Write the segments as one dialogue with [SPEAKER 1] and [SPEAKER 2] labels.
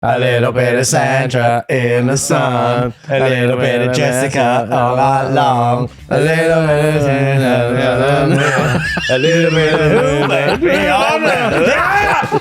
[SPEAKER 1] A little bit of Sandra in the sun, a little bit of Jessica all night long, a little bit of Sandra, a little bit of who, baby, all night.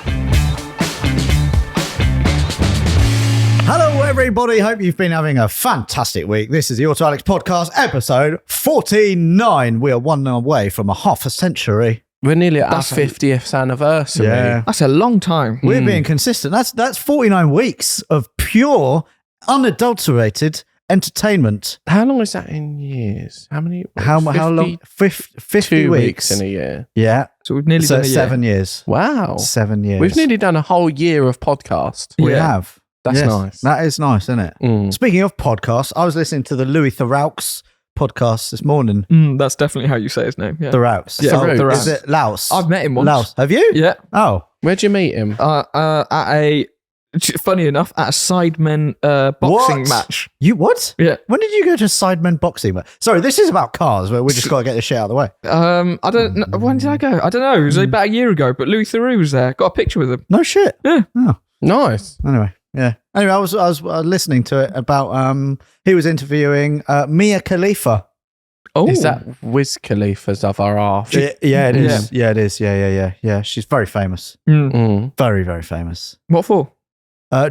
[SPEAKER 2] Hello, everybody. Hope you've been having a fantastic week. This is the Auto Alex Podcast, episode 49. We are one away from a half a century.
[SPEAKER 1] We're nearly at our 50th anniversary.
[SPEAKER 2] Yeah.
[SPEAKER 3] That's a long time.
[SPEAKER 2] We're being consistent. That's 49 weeks of pure, unadulterated entertainment.
[SPEAKER 1] How long is that in years? How many?
[SPEAKER 2] How long? 50
[SPEAKER 1] 2
[SPEAKER 2] weeks
[SPEAKER 1] in a year.
[SPEAKER 2] Yeah.
[SPEAKER 3] So we've nearly done a year.
[SPEAKER 2] 7 years.
[SPEAKER 1] Wow.
[SPEAKER 2] 7 years.
[SPEAKER 1] We've nearly done a whole year of podcast.
[SPEAKER 2] We
[SPEAKER 3] Yeah.
[SPEAKER 2] have.
[SPEAKER 1] That's
[SPEAKER 2] Yes.
[SPEAKER 1] nice.
[SPEAKER 2] That is nice, isn't it?
[SPEAKER 1] Mm.
[SPEAKER 2] Speaking of podcasts, I was listening to the Louis Theroux podcast this morning.
[SPEAKER 3] That's definitely how you say his name. Yeah.
[SPEAKER 2] Theroux.
[SPEAKER 3] Yeah, Theroux.
[SPEAKER 2] Is it Laos?
[SPEAKER 3] I've met him once.
[SPEAKER 2] Laos. Have you?
[SPEAKER 3] Yeah.
[SPEAKER 2] Oh.
[SPEAKER 1] Where'd you meet him?
[SPEAKER 3] Funny enough, at a Sidemen boxing
[SPEAKER 2] What?
[SPEAKER 3] match.
[SPEAKER 2] You what?
[SPEAKER 3] Yeah.
[SPEAKER 2] When did you go to Sidemen boxing? Sorry, this is about cars, but we just got to get this shit out of the way.
[SPEAKER 3] I don't know. When did I go? I don't know. It was about a year ago, but Louis Theroux was there. Got a picture with him.
[SPEAKER 2] No shit.
[SPEAKER 3] Yeah.
[SPEAKER 2] Oh.
[SPEAKER 1] Nice.
[SPEAKER 2] Anyway, yeah. Anyway, I was listening to it about he was interviewing Mia Khalifa.
[SPEAKER 3] Oh.
[SPEAKER 1] Is that Wiz Khalifa's of our half?
[SPEAKER 2] Yeah, it is. Yeah, it is. Yeah. She's very famous.
[SPEAKER 1] Mm.
[SPEAKER 2] Very, very famous.
[SPEAKER 3] What for?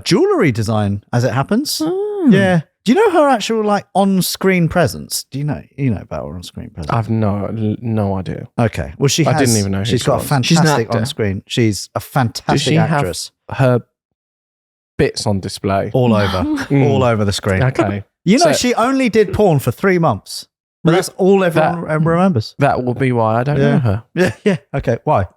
[SPEAKER 2] Jewelry design, as it happens.
[SPEAKER 3] Oh.
[SPEAKER 2] Yeah. Do you know her actual on-screen presence? Do you know about her on-screen presence?
[SPEAKER 1] I've no idea.
[SPEAKER 2] Okay. Well,
[SPEAKER 1] I didn't even know who
[SPEAKER 2] she's
[SPEAKER 1] she
[SPEAKER 2] got a
[SPEAKER 1] was.
[SPEAKER 3] She's an
[SPEAKER 2] fantastic
[SPEAKER 3] actor.
[SPEAKER 2] on-screen. She's a
[SPEAKER 1] Does
[SPEAKER 2] fantastic
[SPEAKER 1] she
[SPEAKER 2] actress.
[SPEAKER 1] have her bits on display?
[SPEAKER 2] All over,
[SPEAKER 1] Mm.
[SPEAKER 2] all over the screen.
[SPEAKER 1] Okay.
[SPEAKER 2] You know,
[SPEAKER 1] So-
[SPEAKER 2] she only did porn for 3 months. But that's all everyone remembers.
[SPEAKER 1] That will be why I don't know her.
[SPEAKER 2] Yeah. Okay. Why?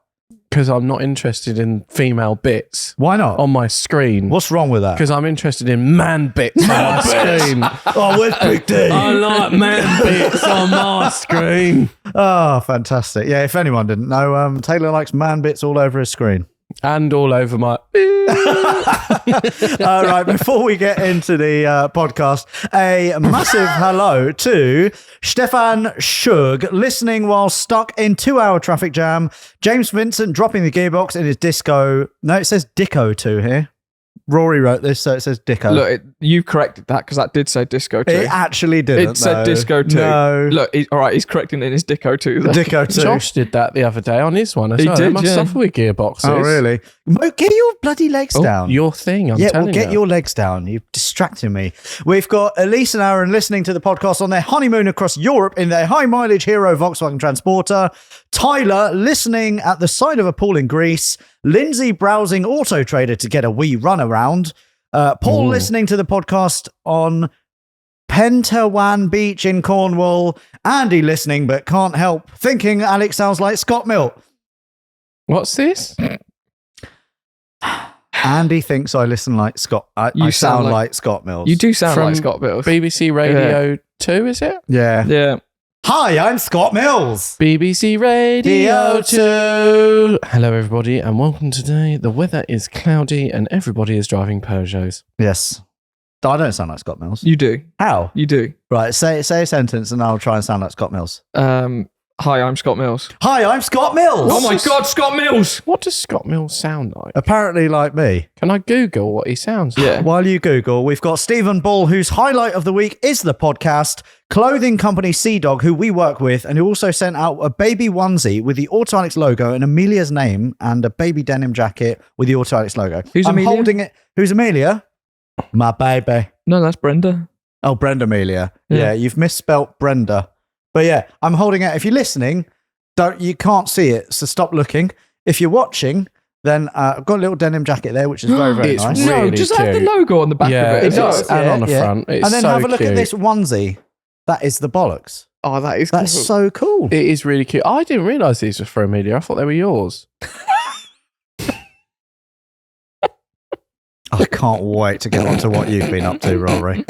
[SPEAKER 1] Because I'm not interested in female bits
[SPEAKER 2] Why not?
[SPEAKER 1] on my screen.
[SPEAKER 2] What's wrong with that?
[SPEAKER 1] Because I'm interested in man bits on my screen.
[SPEAKER 2] Oh, where's Big D?
[SPEAKER 1] I like man bits on my screen.
[SPEAKER 2] Oh, fantastic. Yeah, if anyone didn't know, Taylor likes man bits all over his screen.
[SPEAKER 1] And all over my...
[SPEAKER 2] All right, before we get into the podcast, a massive hello to Stefan Schug, listening while stuck in 2-hour traffic jam. James Vincent dropping the gearbox in his disco. No, it says Dicko 2 here. Rory wrote this, so it says Dicko.
[SPEAKER 3] Look, you corrected that because that did say Disco 2.
[SPEAKER 2] It actually didn't.
[SPEAKER 3] It said
[SPEAKER 2] though.
[SPEAKER 3] Disco 2.
[SPEAKER 2] No.
[SPEAKER 3] Look, all right, he's correcting it in his Disco 2. Then.
[SPEAKER 2] Dicko 2.
[SPEAKER 1] Josh did that the other day on his one as
[SPEAKER 3] He
[SPEAKER 1] well.
[SPEAKER 3] did,
[SPEAKER 1] They must
[SPEAKER 3] yeah.
[SPEAKER 1] suffer with gearboxes.
[SPEAKER 2] Oh, really? Mo, get your bloody legs down.
[SPEAKER 1] Your thing, I'm
[SPEAKER 2] Yeah,
[SPEAKER 1] telling
[SPEAKER 2] well, get
[SPEAKER 1] you.
[SPEAKER 2] your legs down. You're distracting me. We've got Elise and Aaron listening to the podcast on their honeymoon across Europe in their high-mileage Hero Volkswagen Transporter. Tyler listening at the side of a pool in Greece. Lindsay browsing Auto Trader to get a wee run around. Paul listening to the podcast on Pentewan Beach in Cornwall. Andy listening but can't help thinking Alex sounds like Scott Milt.
[SPEAKER 1] What's this?
[SPEAKER 2] Andy thinks I listen like Scott. I sound like Scott Mills.
[SPEAKER 3] You do sound
[SPEAKER 1] From
[SPEAKER 3] like Scott Bills.
[SPEAKER 1] BBC Radio 2, is it?
[SPEAKER 2] Yeah.
[SPEAKER 3] Yeah.
[SPEAKER 2] Hi, I'm Scott Mills.
[SPEAKER 1] BBC Radio 2. Hello, everybody, and welcome today. The weather is cloudy and everybody is driving Peugeots.
[SPEAKER 2] Yes. I don't sound like Scott Mills.
[SPEAKER 3] You do.
[SPEAKER 2] How?
[SPEAKER 3] You do.
[SPEAKER 2] Right, say a sentence and I'll try and sound like Scott Mills.
[SPEAKER 3] Hi, I'm Scott Mills.
[SPEAKER 2] Hi, I'm Scott Mills.
[SPEAKER 3] Oh my God, Scott Mills!
[SPEAKER 1] What does Scott Mills sound like?
[SPEAKER 2] Apparently like me.
[SPEAKER 1] Can I Google what he sounds like?
[SPEAKER 3] Yeah.
[SPEAKER 2] While you Google, we've got Stephen Ball, whose highlight of the week is the podcast, clothing company Sea Dog, who we work with, and who also sent out a baby onesie with the Auto Alex logo and Amelia's name and a baby denim jacket with the Auto Alex logo.
[SPEAKER 3] Who's
[SPEAKER 2] I'm
[SPEAKER 3] Amelia?
[SPEAKER 2] holding it. Who's Amelia? My baby.
[SPEAKER 3] No, that's Brenda.
[SPEAKER 2] Oh, Brenda Amelia.
[SPEAKER 3] Yeah.
[SPEAKER 2] Yeah, you've misspelt Brenda. But yeah, I'm holding it. If you're listening, you can't see it, so stop looking. If you're watching, then I've got a little denim jacket there, which is very, very
[SPEAKER 1] It's
[SPEAKER 2] nice.
[SPEAKER 1] really
[SPEAKER 3] No, just have the
[SPEAKER 1] cute.
[SPEAKER 3] logo on the back
[SPEAKER 1] Yeah,
[SPEAKER 3] of it.
[SPEAKER 1] it does.
[SPEAKER 3] does.
[SPEAKER 1] And on the
[SPEAKER 2] Yeah.
[SPEAKER 1] front. It's
[SPEAKER 2] And then
[SPEAKER 1] so
[SPEAKER 2] have a look
[SPEAKER 1] cute.
[SPEAKER 2] at this onesie. That is the bollocks.
[SPEAKER 3] Oh, that is
[SPEAKER 2] That's
[SPEAKER 3] cool.
[SPEAKER 2] so cool.
[SPEAKER 1] It is really cute. I didn't realise these were for Amelia. I thought they were yours.
[SPEAKER 2] I can't wait to get on to what you've been up to, Rory.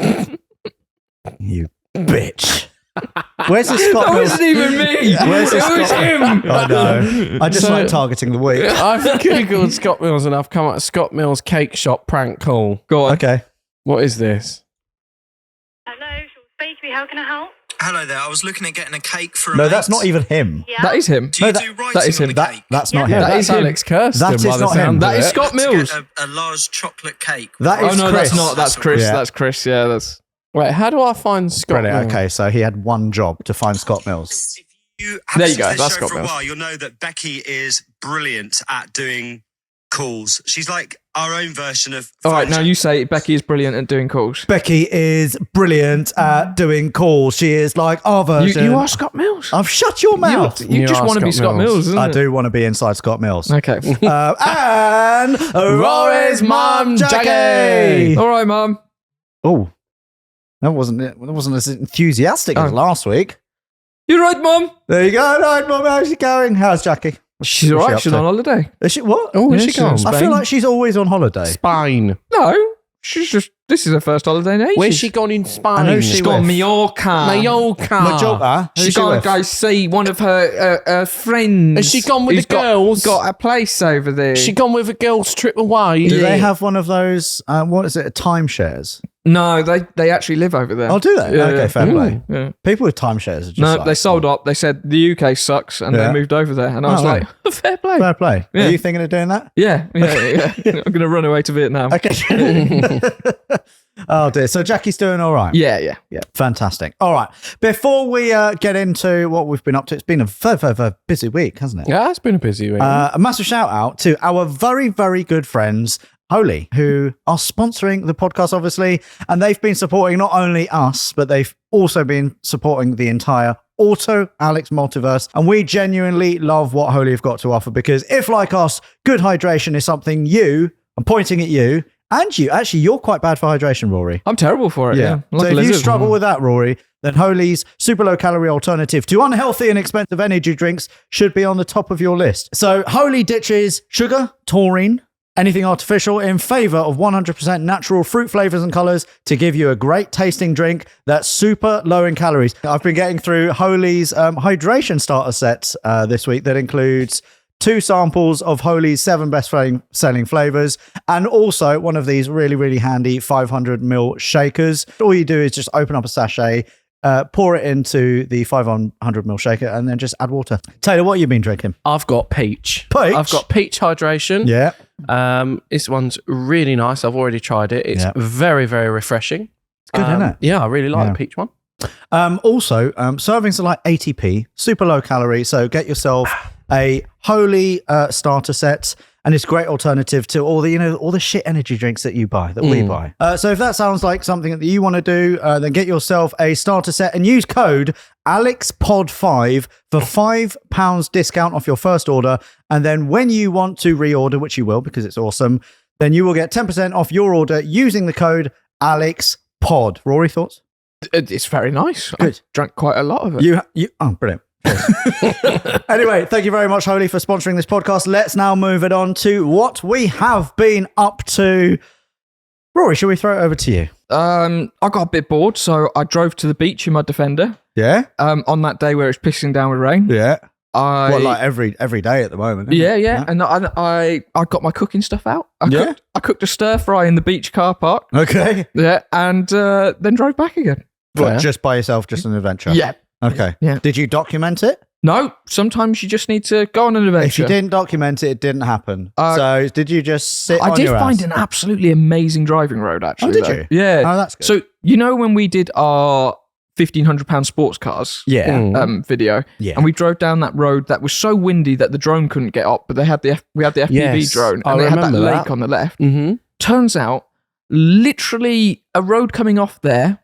[SPEAKER 2] You bitch. Where's the Scott
[SPEAKER 3] That
[SPEAKER 2] Mills?
[SPEAKER 3] wasn't even me.
[SPEAKER 2] Where's the
[SPEAKER 3] it was
[SPEAKER 2] Scott-
[SPEAKER 3] him.
[SPEAKER 2] I know. I just
[SPEAKER 1] So-
[SPEAKER 2] like targeting the week.
[SPEAKER 1] I've Googled Scott Mills and I've come up with Scott Mills cake shop prank call.
[SPEAKER 3] Go on.
[SPEAKER 2] Okay.
[SPEAKER 1] What is this?
[SPEAKER 4] Hello, Short Bakery, how can I help? Hello there. I was looking at getting a cake for a
[SPEAKER 2] No,
[SPEAKER 4] mate.
[SPEAKER 2] that's not even him.
[SPEAKER 5] Yeah.
[SPEAKER 3] That is him.
[SPEAKER 4] Do you
[SPEAKER 2] No,
[SPEAKER 4] do writing
[SPEAKER 3] that is
[SPEAKER 4] on
[SPEAKER 3] him.
[SPEAKER 4] the
[SPEAKER 2] That
[SPEAKER 4] cake?
[SPEAKER 2] that's not
[SPEAKER 5] Yeah.
[SPEAKER 2] him.
[SPEAKER 3] That is him.
[SPEAKER 1] Alex Kirsten.
[SPEAKER 2] That is
[SPEAKER 1] by the
[SPEAKER 2] not him.
[SPEAKER 1] sound
[SPEAKER 3] That
[SPEAKER 1] of
[SPEAKER 3] is
[SPEAKER 1] it.
[SPEAKER 3] Scott
[SPEAKER 4] To
[SPEAKER 3] Mills.
[SPEAKER 4] get a large chocolate cake.
[SPEAKER 2] That
[SPEAKER 3] Oh
[SPEAKER 2] is
[SPEAKER 3] no, that's
[SPEAKER 2] Chris.
[SPEAKER 3] not. That's Chris.
[SPEAKER 2] Yeah.
[SPEAKER 3] That's Chris. Yeah, that's.
[SPEAKER 1] Wait, how do I find Scott?
[SPEAKER 2] Brilliant.
[SPEAKER 1] Mills?
[SPEAKER 2] Okay, so he had one job to find Scott Mills.
[SPEAKER 4] If you
[SPEAKER 3] There
[SPEAKER 4] have
[SPEAKER 3] you
[SPEAKER 4] listened
[SPEAKER 3] go,
[SPEAKER 4] to this
[SPEAKER 3] that's
[SPEAKER 4] show
[SPEAKER 3] Scott
[SPEAKER 4] for a
[SPEAKER 3] Mills.
[SPEAKER 4] while, you'll know that Becky is brilliant at doing calls. She's like our own version of.
[SPEAKER 3] All right, now you say Becky is brilliant at doing calls.
[SPEAKER 2] Becky is brilliant at doing calls. She is like our version.
[SPEAKER 3] You are Scott Mills.
[SPEAKER 2] I've shut your mouth.
[SPEAKER 3] You
[SPEAKER 1] You
[SPEAKER 3] just
[SPEAKER 1] are
[SPEAKER 3] want to be
[SPEAKER 1] Scott
[SPEAKER 3] Scott
[SPEAKER 1] Mills.
[SPEAKER 3] Mills, isn't
[SPEAKER 2] I
[SPEAKER 3] it?
[SPEAKER 2] do want to be inside Scott Mills.
[SPEAKER 3] Okay.
[SPEAKER 2] And Rory's mum, Jackie.
[SPEAKER 1] Jackie.
[SPEAKER 3] All right, Mum.
[SPEAKER 2] Oh, that wasn't it. That wasn't as enthusiastic as
[SPEAKER 3] Oh.
[SPEAKER 2] last week.
[SPEAKER 3] You're right, Mum.
[SPEAKER 2] There you go. Right, mum, how's she going? How's Jackie?
[SPEAKER 3] She's all
[SPEAKER 2] What's she
[SPEAKER 3] right.
[SPEAKER 2] up
[SPEAKER 3] She's
[SPEAKER 2] to?
[SPEAKER 3] on holiday.
[SPEAKER 2] Is she what?
[SPEAKER 1] Oh, is
[SPEAKER 3] Yeah,
[SPEAKER 1] she
[SPEAKER 3] she's
[SPEAKER 1] gone?
[SPEAKER 3] in
[SPEAKER 2] I
[SPEAKER 3] Spain.
[SPEAKER 2] feel like she's always on holiday.
[SPEAKER 1] Spain.
[SPEAKER 3] No, she's just. This is her first holiday in ages.
[SPEAKER 1] Where's she gone in Spain?
[SPEAKER 2] I know
[SPEAKER 3] She's
[SPEAKER 2] she
[SPEAKER 3] gone
[SPEAKER 2] with-
[SPEAKER 3] Mallorca.
[SPEAKER 1] Mallorca.
[SPEAKER 2] Majorca. Who's
[SPEAKER 3] She's
[SPEAKER 2] she
[SPEAKER 3] gone
[SPEAKER 2] with?
[SPEAKER 3] to go see one of her friends.
[SPEAKER 1] Has she gone with
[SPEAKER 3] who's
[SPEAKER 1] the girls?
[SPEAKER 3] Got a place over there.
[SPEAKER 1] She gone with a girls' trip away.
[SPEAKER 2] Do
[SPEAKER 3] Yeah.
[SPEAKER 2] they have one of those? What is it? Timeshares?
[SPEAKER 3] No, they actually live over there.
[SPEAKER 2] Oh, do they?
[SPEAKER 3] Yeah,
[SPEAKER 2] Okay,
[SPEAKER 3] yeah.
[SPEAKER 2] fair play.
[SPEAKER 3] Yeah.
[SPEAKER 2] People with timeshares are just
[SPEAKER 3] No,
[SPEAKER 2] like,
[SPEAKER 3] they sold up. They said the UK sucks, and
[SPEAKER 2] Yeah.
[SPEAKER 3] they moved over there. And I was
[SPEAKER 2] Oh,
[SPEAKER 3] like, fair play.
[SPEAKER 2] Fair play.
[SPEAKER 3] Yeah.
[SPEAKER 2] Are you thinking of doing that?
[SPEAKER 3] Yeah. I'm going to run away to Vietnam.
[SPEAKER 2] Okay. Oh dear. So Jackie's doing all right.
[SPEAKER 3] Yeah, yeah.
[SPEAKER 2] Yeah, fantastic. All right. Before we get into what we've been up to, it's been a very busy week, hasn't it?
[SPEAKER 1] Yeah, it's been a busy week.
[SPEAKER 2] A massive shout out to our very, very good friends, Holy, who are sponsoring the podcast, obviously. And they've been supporting not only us, but they've also been supporting the entire Auto Alex multiverse. And we genuinely love what Holy have got to offer because if, like us, good hydration is something I'm pointing at you, and you, actually, you're quite bad for hydration, Rory.
[SPEAKER 3] I'm terrible for it. Yeah.
[SPEAKER 2] So
[SPEAKER 3] Like a
[SPEAKER 2] if you
[SPEAKER 3] lizard.
[SPEAKER 2] struggle with that, Rory, then Holy's super low calorie alternative to unhealthy and expensive energy drinks should be on the top of your list. So Holy ditches sugar, taurine, anything artificial in favor of 100% natural fruit flavors and colors to give you a great tasting drink that's super low in calories. I've been getting through Holy's hydration starter sets this week that includes 2 samples of Holy's 7 best-selling flavors, and also one of these really, really handy 500ml shakers. All you do is just open up a sachet, pour it into the 500ml shaker, and then just add water. Taylor, what have you been drinking?
[SPEAKER 1] I've got peach.
[SPEAKER 2] Peach?
[SPEAKER 1] I've got peach hydration.
[SPEAKER 2] Yeah.
[SPEAKER 1] This one's really nice. I've already tried it. It's
[SPEAKER 2] Yeah.
[SPEAKER 1] very, very refreshing.
[SPEAKER 2] It's good, isn't it?
[SPEAKER 1] Yeah, I really like
[SPEAKER 2] Yeah.
[SPEAKER 1] the peach one.
[SPEAKER 2] Also, servings are like 80p, super low calorie. So get yourself a Holy starter set, and it's a great alternative to all the shit energy drinks that you buy, that we buy. So if that sounds like something that you want to do, then get yourself a starter set and use code AlexPod5 for £5 discount off your first order. And then when you want to reorder, which you will because it's awesome, then you will get 10% off your order using the code AlexPod. Rory, thoughts?
[SPEAKER 3] It's very nice.
[SPEAKER 2] Good.
[SPEAKER 3] I drank quite a lot of it.
[SPEAKER 2] Oh, brilliant. Anyway, thank you very much, Holy, for sponsoring this podcast. Let's now move it on to what we have been up to. Rory, shall we throw it over to you?
[SPEAKER 3] I got a bit bored, so I drove to the beach in my Defender.
[SPEAKER 2] Yeah?
[SPEAKER 3] On that day where it's pissing down with rain.
[SPEAKER 2] Yeah.
[SPEAKER 3] I
[SPEAKER 2] Well, like every day at the moment. isn't
[SPEAKER 3] yeah,
[SPEAKER 2] it?
[SPEAKER 3] yeah, and I got my cooking stuff out.
[SPEAKER 2] Yeah?
[SPEAKER 3] I cooked a stir fry in the beach car park.
[SPEAKER 2] Okay.
[SPEAKER 3] Yeah, and then drove back again.
[SPEAKER 2] What,
[SPEAKER 1] Yeah.
[SPEAKER 2] just by yourself, just an adventure?
[SPEAKER 3] Yeah.
[SPEAKER 2] Okay.
[SPEAKER 3] Yeah.
[SPEAKER 2] Did you document it?
[SPEAKER 3] No, sometimes you just need to go on an adventure.
[SPEAKER 2] If you didn't document it, it didn't happen.
[SPEAKER 3] Uh,
[SPEAKER 2] So did you just sit
[SPEAKER 3] I
[SPEAKER 2] on
[SPEAKER 3] did
[SPEAKER 2] your
[SPEAKER 3] find
[SPEAKER 2] ass?
[SPEAKER 3] an absolutely amazing driving road, actually.
[SPEAKER 2] Oh, did
[SPEAKER 3] though.
[SPEAKER 2] you?
[SPEAKER 3] Yeah.
[SPEAKER 2] Oh, that's good.
[SPEAKER 3] So, you know when we did our £1,500 sports cars
[SPEAKER 2] Yeah.
[SPEAKER 3] video,
[SPEAKER 2] Yeah.
[SPEAKER 3] and we drove down that road that was so windy that the drone couldn't get up, but we had the FPV
[SPEAKER 1] Yes,
[SPEAKER 3] drone,
[SPEAKER 1] I
[SPEAKER 3] and they had that
[SPEAKER 1] remember
[SPEAKER 3] lake
[SPEAKER 1] that.
[SPEAKER 3] on the left.
[SPEAKER 1] Mm-hmm.
[SPEAKER 3] Turns out, literally a road coming off there,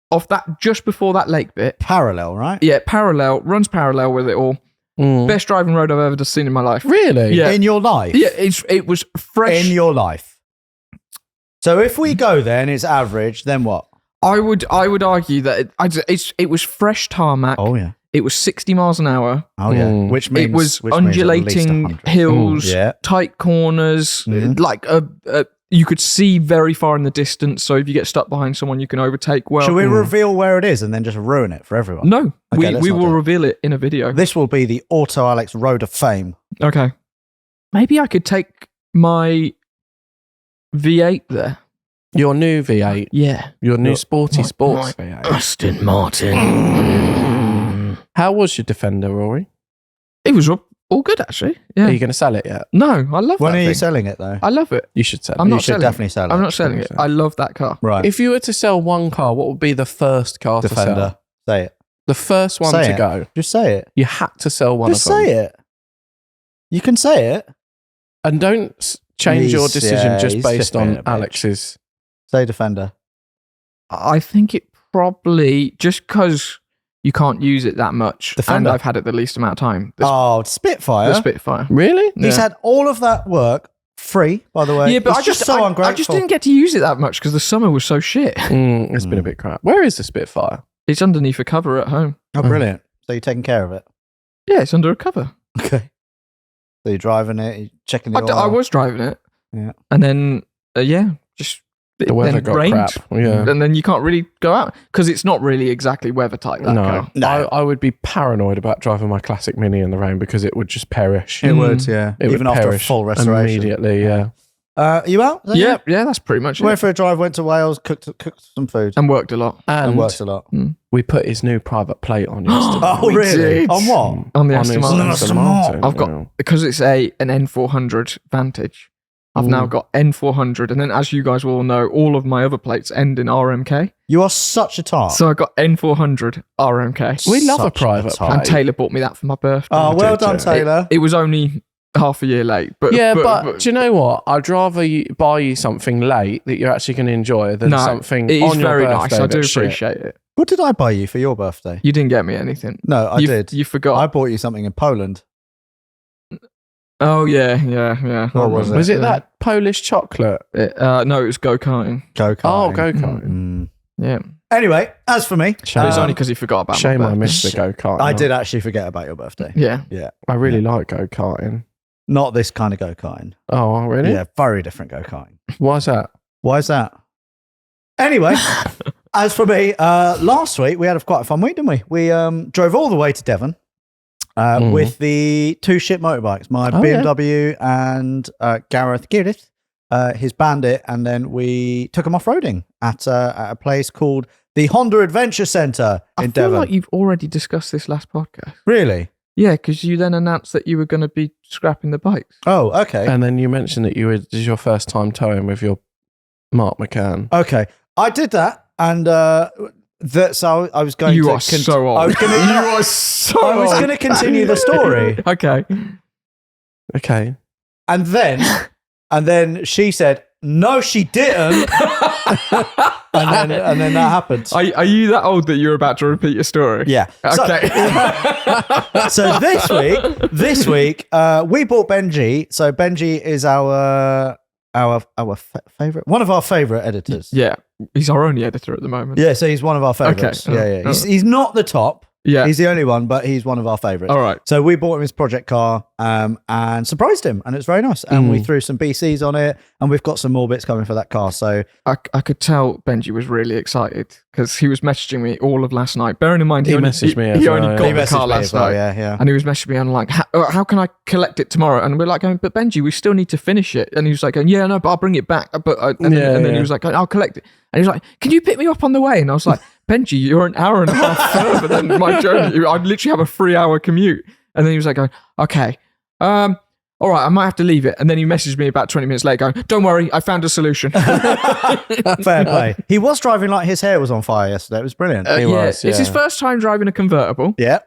[SPEAKER 3] off that just before that lake bit,
[SPEAKER 2] Parallel, right?
[SPEAKER 3] yeah, runs parallel with it all. Best driving road I've ever seen in my life.
[SPEAKER 1] Really?
[SPEAKER 3] Yeah.
[SPEAKER 2] In your life?
[SPEAKER 3] Yeah, it was fresh.
[SPEAKER 2] In your life. So if we go there and it's average, then what?
[SPEAKER 3] I would argue that it was fresh tarmac.
[SPEAKER 2] Oh, yeah.
[SPEAKER 3] It was 60 miles an hour.
[SPEAKER 2] Oh, yeah.
[SPEAKER 1] Mm.
[SPEAKER 2] Which means
[SPEAKER 3] It was
[SPEAKER 2] which means at least
[SPEAKER 3] undulating
[SPEAKER 2] 100.
[SPEAKER 3] hills,
[SPEAKER 2] Yeah.
[SPEAKER 3] tight corners,
[SPEAKER 2] Mhm.
[SPEAKER 3] like you could see very far in the distance. So if you get stuck behind someone, you can overtake well.
[SPEAKER 2] Shall we reveal where it is and then just ruin it for everyone?
[SPEAKER 3] No,
[SPEAKER 2] Okay, let's
[SPEAKER 3] we
[SPEAKER 2] not
[SPEAKER 3] will
[SPEAKER 2] do it.
[SPEAKER 3] reveal it in a video.
[SPEAKER 2] This will be the Auto Alex Road of Fame.
[SPEAKER 3] Okay. Maybe I could take my V8 there.
[SPEAKER 1] Your new V8.
[SPEAKER 3] Yeah.
[SPEAKER 1] Your new sporty sports V8.
[SPEAKER 3] Aston Martin.
[SPEAKER 1] How was your Defender, Rory?
[SPEAKER 3] It was all good, actually. Yeah.
[SPEAKER 1] Are you going to sell it yet?
[SPEAKER 3] No, I love
[SPEAKER 2] When
[SPEAKER 3] that
[SPEAKER 2] are you
[SPEAKER 3] thing.
[SPEAKER 2] selling it though?
[SPEAKER 3] I love it.
[SPEAKER 1] You should sell it.
[SPEAKER 3] I'm
[SPEAKER 2] You
[SPEAKER 3] not
[SPEAKER 2] should
[SPEAKER 3] selling
[SPEAKER 2] definitely
[SPEAKER 3] it.
[SPEAKER 2] sell it.
[SPEAKER 3] I'm not selling it. I love that car.
[SPEAKER 2] Right.
[SPEAKER 1] If you were to sell one car, what would be the first car to
[SPEAKER 2] Defender.
[SPEAKER 1] sell?
[SPEAKER 2] Say it.
[SPEAKER 1] The first one
[SPEAKER 2] Say
[SPEAKER 1] to
[SPEAKER 2] it.
[SPEAKER 1] go.
[SPEAKER 2] Just say it.
[SPEAKER 1] You had to sell one
[SPEAKER 2] Just
[SPEAKER 1] of them.
[SPEAKER 2] say it. You can say it.
[SPEAKER 1] And don't change your
[SPEAKER 2] He's-
[SPEAKER 1] decision
[SPEAKER 2] yeah,
[SPEAKER 1] just
[SPEAKER 2] he's
[SPEAKER 1] based
[SPEAKER 2] just being
[SPEAKER 1] on
[SPEAKER 2] a bitch.
[SPEAKER 1] Alex's.
[SPEAKER 2] Say Defender.
[SPEAKER 3] I think it probably, just because you can't use it that much,
[SPEAKER 2] Defender.
[SPEAKER 3] and I've had it the least amount of time,
[SPEAKER 2] Oh, Spitfire.
[SPEAKER 3] the Spitfire.
[SPEAKER 1] Really?
[SPEAKER 2] He's
[SPEAKER 3] Yeah.
[SPEAKER 2] had all of that work free, by the way.
[SPEAKER 3] Yeah, but
[SPEAKER 2] It's
[SPEAKER 3] I just
[SPEAKER 2] so
[SPEAKER 3] I
[SPEAKER 2] ungrateful.
[SPEAKER 3] just didn't get to use it that much because the summer was so shit.
[SPEAKER 1] It's been a bit crap. Where is the Spitfire?
[SPEAKER 3] It's underneath a cover at home.
[SPEAKER 2] Oh, brilliant. So you're taking care of it.
[SPEAKER 3] Yeah, it's under a cover.
[SPEAKER 2] Okay. So you're driving it, you're checking the
[SPEAKER 3] I
[SPEAKER 2] oil.
[SPEAKER 3] was driving it.
[SPEAKER 2] Yeah.
[SPEAKER 3] And then, just
[SPEAKER 1] The weather
[SPEAKER 3] then
[SPEAKER 1] got
[SPEAKER 3] rained,
[SPEAKER 1] crap. Yeah.
[SPEAKER 3] And then you can't really go out because it's not really exactly weather tight. That
[SPEAKER 1] No.
[SPEAKER 3] car.
[SPEAKER 2] No.
[SPEAKER 1] I would be paranoid about driving my classic Mini in the rain because it would just perish.
[SPEAKER 2] It would, yeah.
[SPEAKER 1] It
[SPEAKER 2] Even
[SPEAKER 1] would
[SPEAKER 2] after a
[SPEAKER 1] perish
[SPEAKER 2] full restoration.
[SPEAKER 1] immediately, yeah.
[SPEAKER 2] Are you out? Is that
[SPEAKER 3] Yeah,
[SPEAKER 2] it?
[SPEAKER 3] yeah, that's pretty much
[SPEAKER 2] Went
[SPEAKER 3] it.
[SPEAKER 2] for a drive, went to Wales, cooked some food.
[SPEAKER 3] And worked a lot
[SPEAKER 2] And worked a lot.
[SPEAKER 1] we put his new private plate on yesterday.
[SPEAKER 2] Oh,
[SPEAKER 3] We
[SPEAKER 2] really?
[SPEAKER 3] did.
[SPEAKER 2] On what?
[SPEAKER 3] on the
[SPEAKER 1] On
[SPEAKER 3] Aston
[SPEAKER 1] his
[SPEAKER 3] Martin.
[SPEAKER 2] Aston Martin.
[SPEAKER 3] I've got
[SPEAKER 1] yeah.
[SPEAKER 3] because it's an N400 Vantage. I've now
[SPEAKER 1] Ooh.
[SPEAKER 3] got N400, and then as you guys will all know, all of my other plates end in RMK.
[SPEAKER 2] You are such a tart.
[SPEAKER 3] So I got N400 RMK.
[SPEAKER 1] We love a
[SPEAKER 2] Such
[SPEAKER 1] private
[SPEAKER 2] tart.
[SPEAKER 3] And
[SPEAKER 1] plate.
[SPEAKER 3] Taylor bought me that for my birthday.
[SPEAKER 2] Oh, well
[SPEAKER 1] did,
[SPEAKER 2] done,
[SPEAKER 1] yeah.
[SPEAKER 2] Taylor.
[SPEAKER 3] It was only half a year late, but
[SPEAKER 1] Yeah, but do you know what? I'd rather buy you something late that you're actually going to enjoy than
[SPEAKER 3] no,
[SPEAKER 1] something
[SPEAKER 3] it is
[SPEAKER 1] on your
[SPEAKER 3] very
[SPEAKER 1] birthday
[SPEAKER 3] nice. I do
[SPEAKER 1] that's shit.
[SPEAKER 3] appreciate it.
[SPEAKER 2] What did I buy you for your birthday?
[SPEAKER 3] You didn't get me anything.
[SPEAKER 2] No, I
[SPEAKER 3] you,
[SPEAKER 2] did.
[SPEAKER 3] You forgot.
[SPEAKER 2] I bought you something in Poland.
[SPEAKER 3] Oh yeah.
[SPEAKER 2] What was
[SPEAKER 1] Was it
[SPEAKER 3] Yeah.
[SPEAKER 1] that Polish chocolate?
[SPEAKER 3] No, it was go-karting.
[SPEAKER 2] Go-karting.
[SPEAKER 1] Oh, go-karting.
[SPEAKER 2] Mm.
[SPEAKER 3] Yeah,
[SPEAKER 2] Anyway, as for me,
[SPEAKER 1] Shame.
[SPEAKER 3] but it's only because he forgot about
[SPEAKER 1] Shame
[SPEAKER 3] my
[SPEAKER 1] I
[SPEAKER 3] birthday.
[SPEAKER 1] missed the go-kart.
[SPEAKER 2] I did actually forget about your birthday.
[SPEAKER 3] Yeah.
[SPEAKER 1] I really like go-karting.
[SPEAKER 2] Not this kind of go-karting.
[SPEAKER 1] Oh, really?
[SPEAKER 2] Yeah, very different go-karting.
[SPEAKER 1] Why's that?
[SPEAKER 2] Why is that? Anyway, as for me, last week we had quite a fun week, didn't we? We drove all the way to Devon with the two ship motorbikes, my
[SPEAKER 1] Oh, yeah.
[SPEAKER 2] BMW and Gareth, his Bandit, and then we took them off-roading at a place called the Honda Adventure Centre
[SPEAKER 3] I
[SPEAKER 2] in
[SPEAKER 3] feel
[SPEAKER 2] Devon.
[SPEAKER 3] like you've already discussed this last podcast.
[SPEAKER 2] Really?
[SPEAKER 3] Yeah, because you then announced that you were going to be scrapping the bikes.
[SPEAKER 2] Oh, okay.
[SPEAKER 1] And then you mentioned that this is your first time towing with your Mark McCann.
[SPEAKER 2] Okay, I did that, and so I was going
[SPEAKER 3] You
[SPEAKER 2] to.
[SPEAKER 3] are so old.
[SPEAKER 2] I was going to.
[SPEAKER 3] You are so
[SPEAKER 2] I was
[SPEAKER 3] old.
[SPEAKER 2] going to continue the story,
[SPEAKER 3] Okay.
[SPEAKER 1] Okay.
[SPEAKER 2] and then she said, "No, she didn't," and then that happened.
[SPEAKER 3] Are you that old that you're about to repeat your story?
[SPEAKER 2] Yeah.
[SPEAKER 3] Okay.
[SPEAKER 2] So this week, we bought Benji. So Benji is our favorite, one of our favorite editors.
[SPEAKER 3] Yeah. He's our only editor at the moment.
[SPEAKER 2] Yeah, so he's one of our favorites.
[SPEAKER 3] Okay.
[SPEAKER 2] Yeah. He's not the top.
[SPEAKER 3] Yeah.
[SPEAKER 2] He's the only one, but he's one of our favorites.
[SPEAKER 3] All right.
[SPEAKER 2] So we bought him his project car and surprised him, and it's very nice. And we threw some BCs on it, and we've got some more bits coming for that car. So
[SPEAKER 3] I could tell Benji was really excited because he was messaging me all of last night. Bearing in mind,
[SPEAKER 1] He messaged me as
[SPEAKER 3] He
[SPEAKER 1] well,
[SPEAKER 3] only
[SPEAKER 1] yeah.
[SPEAKER 3] got
[SPEAKER 2] he
[SPEAKER 3] the
[SPEAKER 2] messaged
[SPEAKER 3] car
[SPEAKER 2] me
[SPEAKER 3] last
[SPEAKER 2] as well.
[SPEAKER 3] night.
[SPEAKER 2] Yeah.
[SPEAKER 3] And he was messaging me on like, how can I collect it tomorrow? And we're like, going, but Benji, we still need to finish it. And he was like, yeah, no, but I'll bring it back. But and then he was like, I'll collect it. And he was like, can you pick me up on the way? And I was like, Benji, you're an hour and a half further than my journey. I'd literally have a 3-hour commute. And then he was like, okay, all right, I might have to leave it. And then he messaged me about 20 minutes later going, don't worry, I found a solution.
[SPEAKER 2] Fair play. He was driving like his hair was on fire yesterday. It was brilliant.
[SPEAKER 1] He was,
[SPEAKER 3] It's his
[SPEAKER 1] yeah.
[SPEAKER 3] first time driving a convertible.
[SPEAKER 2] Yeah.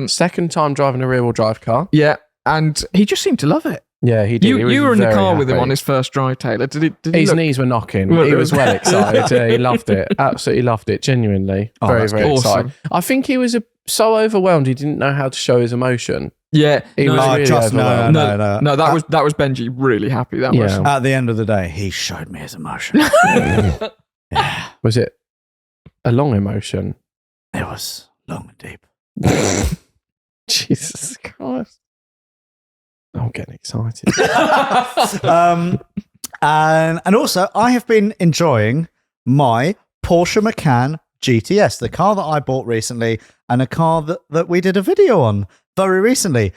[SPEAKER 1] Second time driving a rear-wheel drive car.
[SPEAKER 3] Yeah. And he just seemed to love it.
[SPEAKER 1] Yeah, he did. He was
[SPEAKER 3] You were in the
[SPEAKER 1] very
[SPEAKER 3] car with him
[SPEAKER 1] happy.
[SPEAKER 3] on his first drive, Taylor. Did he
[SPEAKER 1] His
[SPEAKER 3] look-
[SPEAKER 1] knees were knocking.
[SPEAKER 3] Well,
[SPEAKER 1] He
[SPEAKER 3] it
[SPEAKER 1] was
[SPEAKER 3] was-
[SPEAKER 1] well excited. He loved it. Absolutely loved it. Genuinely.
[SPEAKER 2] Oh,
[SPEAKER 1] very,
[SPEAKER 2] that's
[SPEAKER 1] very
[SPEAKER 3] awesome.
[SPEAKER 1] excited. I think he was so overwhelmed he didn't know how to show his emotion.
[SPEAKER 3] Yeah.
[SPEAKER 1] He was really overwhelmed.
[SPEAKER 3] No, that was Benji really happy. That was.
[SPEAKER 1] Yeah.
[SPEAKER 2] At the end of the day, he showed me his emotion.
[SPEAKER 1] Was it a long emotion?
[SPEAKER 2] It was long and deep.
[SPEAKER 1] Jesus Christ. I'm getting excited.
[SPEAKER 2] And also, I have been enjoying my Porsche Macan GTS, the car that I bought recently, and a car that we did a video on. very recently,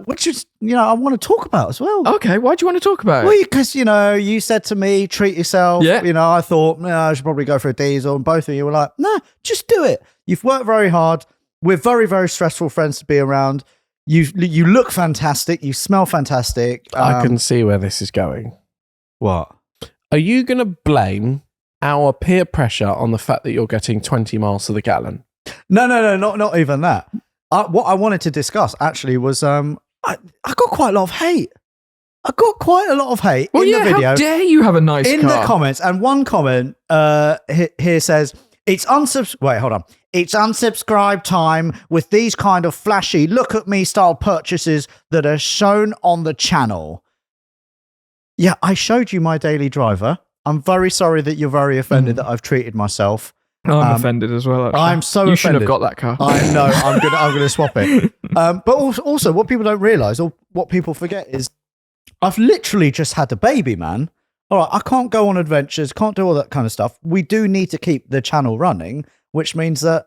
[SPEAKER 2] which is, I want to talk about as well.
[SPEAKER 3] Okay, why do you want to talk about it?
[SPEAKER 2] Well, because, you said to me, treat yourself.
[SPEAKER 3] Yeah.
[SPEAKER 2] I thought, I should probably go for a diesel. And both of you were like, no, just do it. You've worked very hard. We're very, very stressful friends to be around. You look fantastic. You smell fantastic.
[SPEAKER 1] I can see where this is going.
[SPEAKER 2] What?
[SPEAKER 1] Are you going to blame our peer pressure on the fact that you're getting 20 miles to the gallon?
[SPEAKER 2] No, not even that. What I wanted to discuss actually was I got quite a lot of hate. I got quite a lot of hate in the video.
[SPEAKER 3] How dare you have a nice
[SPEAKER 2] in
[SPEAKER 3] car?
[SPEAKER 2] the comments, and one comment here says, It's unsubscribe time with these kind of flashy look at me style purchases that are shown on the channel. Yeah, I showed you my daily driver. I'm very sorry that you're very offended that I've treated myself.
[SPEAKER 3] I'm offended as well. Actually.
[SPEAKER 2] I'm so
[SPEAKER 3] you
[SPEAKER 2] offended.
[SPEAKER 3] should have got that car.
[SPEAKER 2] I know. I'm gonna swap it. But also, what people don't realize, or what people forget, is I've literally just had a baby, man. All right, I can't go on adventures, can't do all that kind of stuff. We do need to keep the channel running, which means that,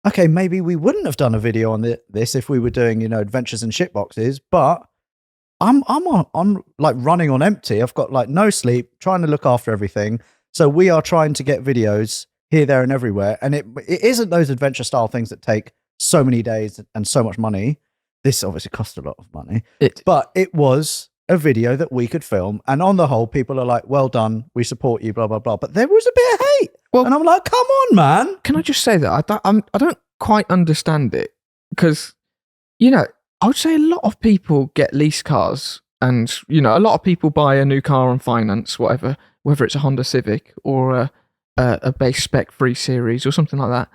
[SPEAKER 2] okay, maybe we wouldn't have done a video on this if we were doing, adventures and shitboxes, but I'm like running on empty. I've got like no sleep, trying to look after everything. So we are trying to get videos here, there, and everywhere. And it isn't those adventure style things that take so many days and so much money. This obviously cost a lot of money, but it was a video that we could film, and on the whole, people are like, well done, we support you, blah, blah, blah. But there was a bit of hate.
[SPEAKER 3] Well,
[SPEAKER 2] and I'm like, come on, man.
[SPEAKER 3] Can I just say that I don't quite understand it, because, I would say a lot of people get lease cars, and, a lot of people buy a new car on finance, whatever, whether it's a Honda Civic or a base spec 3 Series or something like that.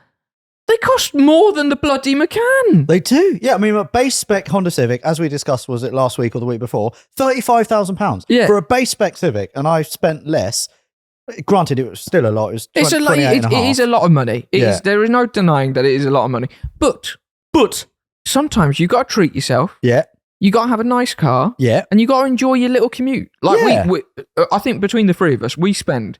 [SPEAKER 3] They cost more than the bloody Macan.
[SPEAKER 2] They do. Yeah, I mean, a base spec Honda Civic, as we discussed, was it last week or the week before, £35,000 for a base spec Civic, and I spent less. Granted, it was still a lot. It was
[SPEAKER 3] It's a lot. It is a lot of money. There is no denying that it is a lot of money. But sometimes you got to treat yourself.
[SPEAKER 2] Yeah.
[SPEAKER 3] You got to have a nice car.
[SPEAKER 2] Yeah.
[SPEAKER 3] And you got to enjoy your little commute. Like we I think between the three of us, we spend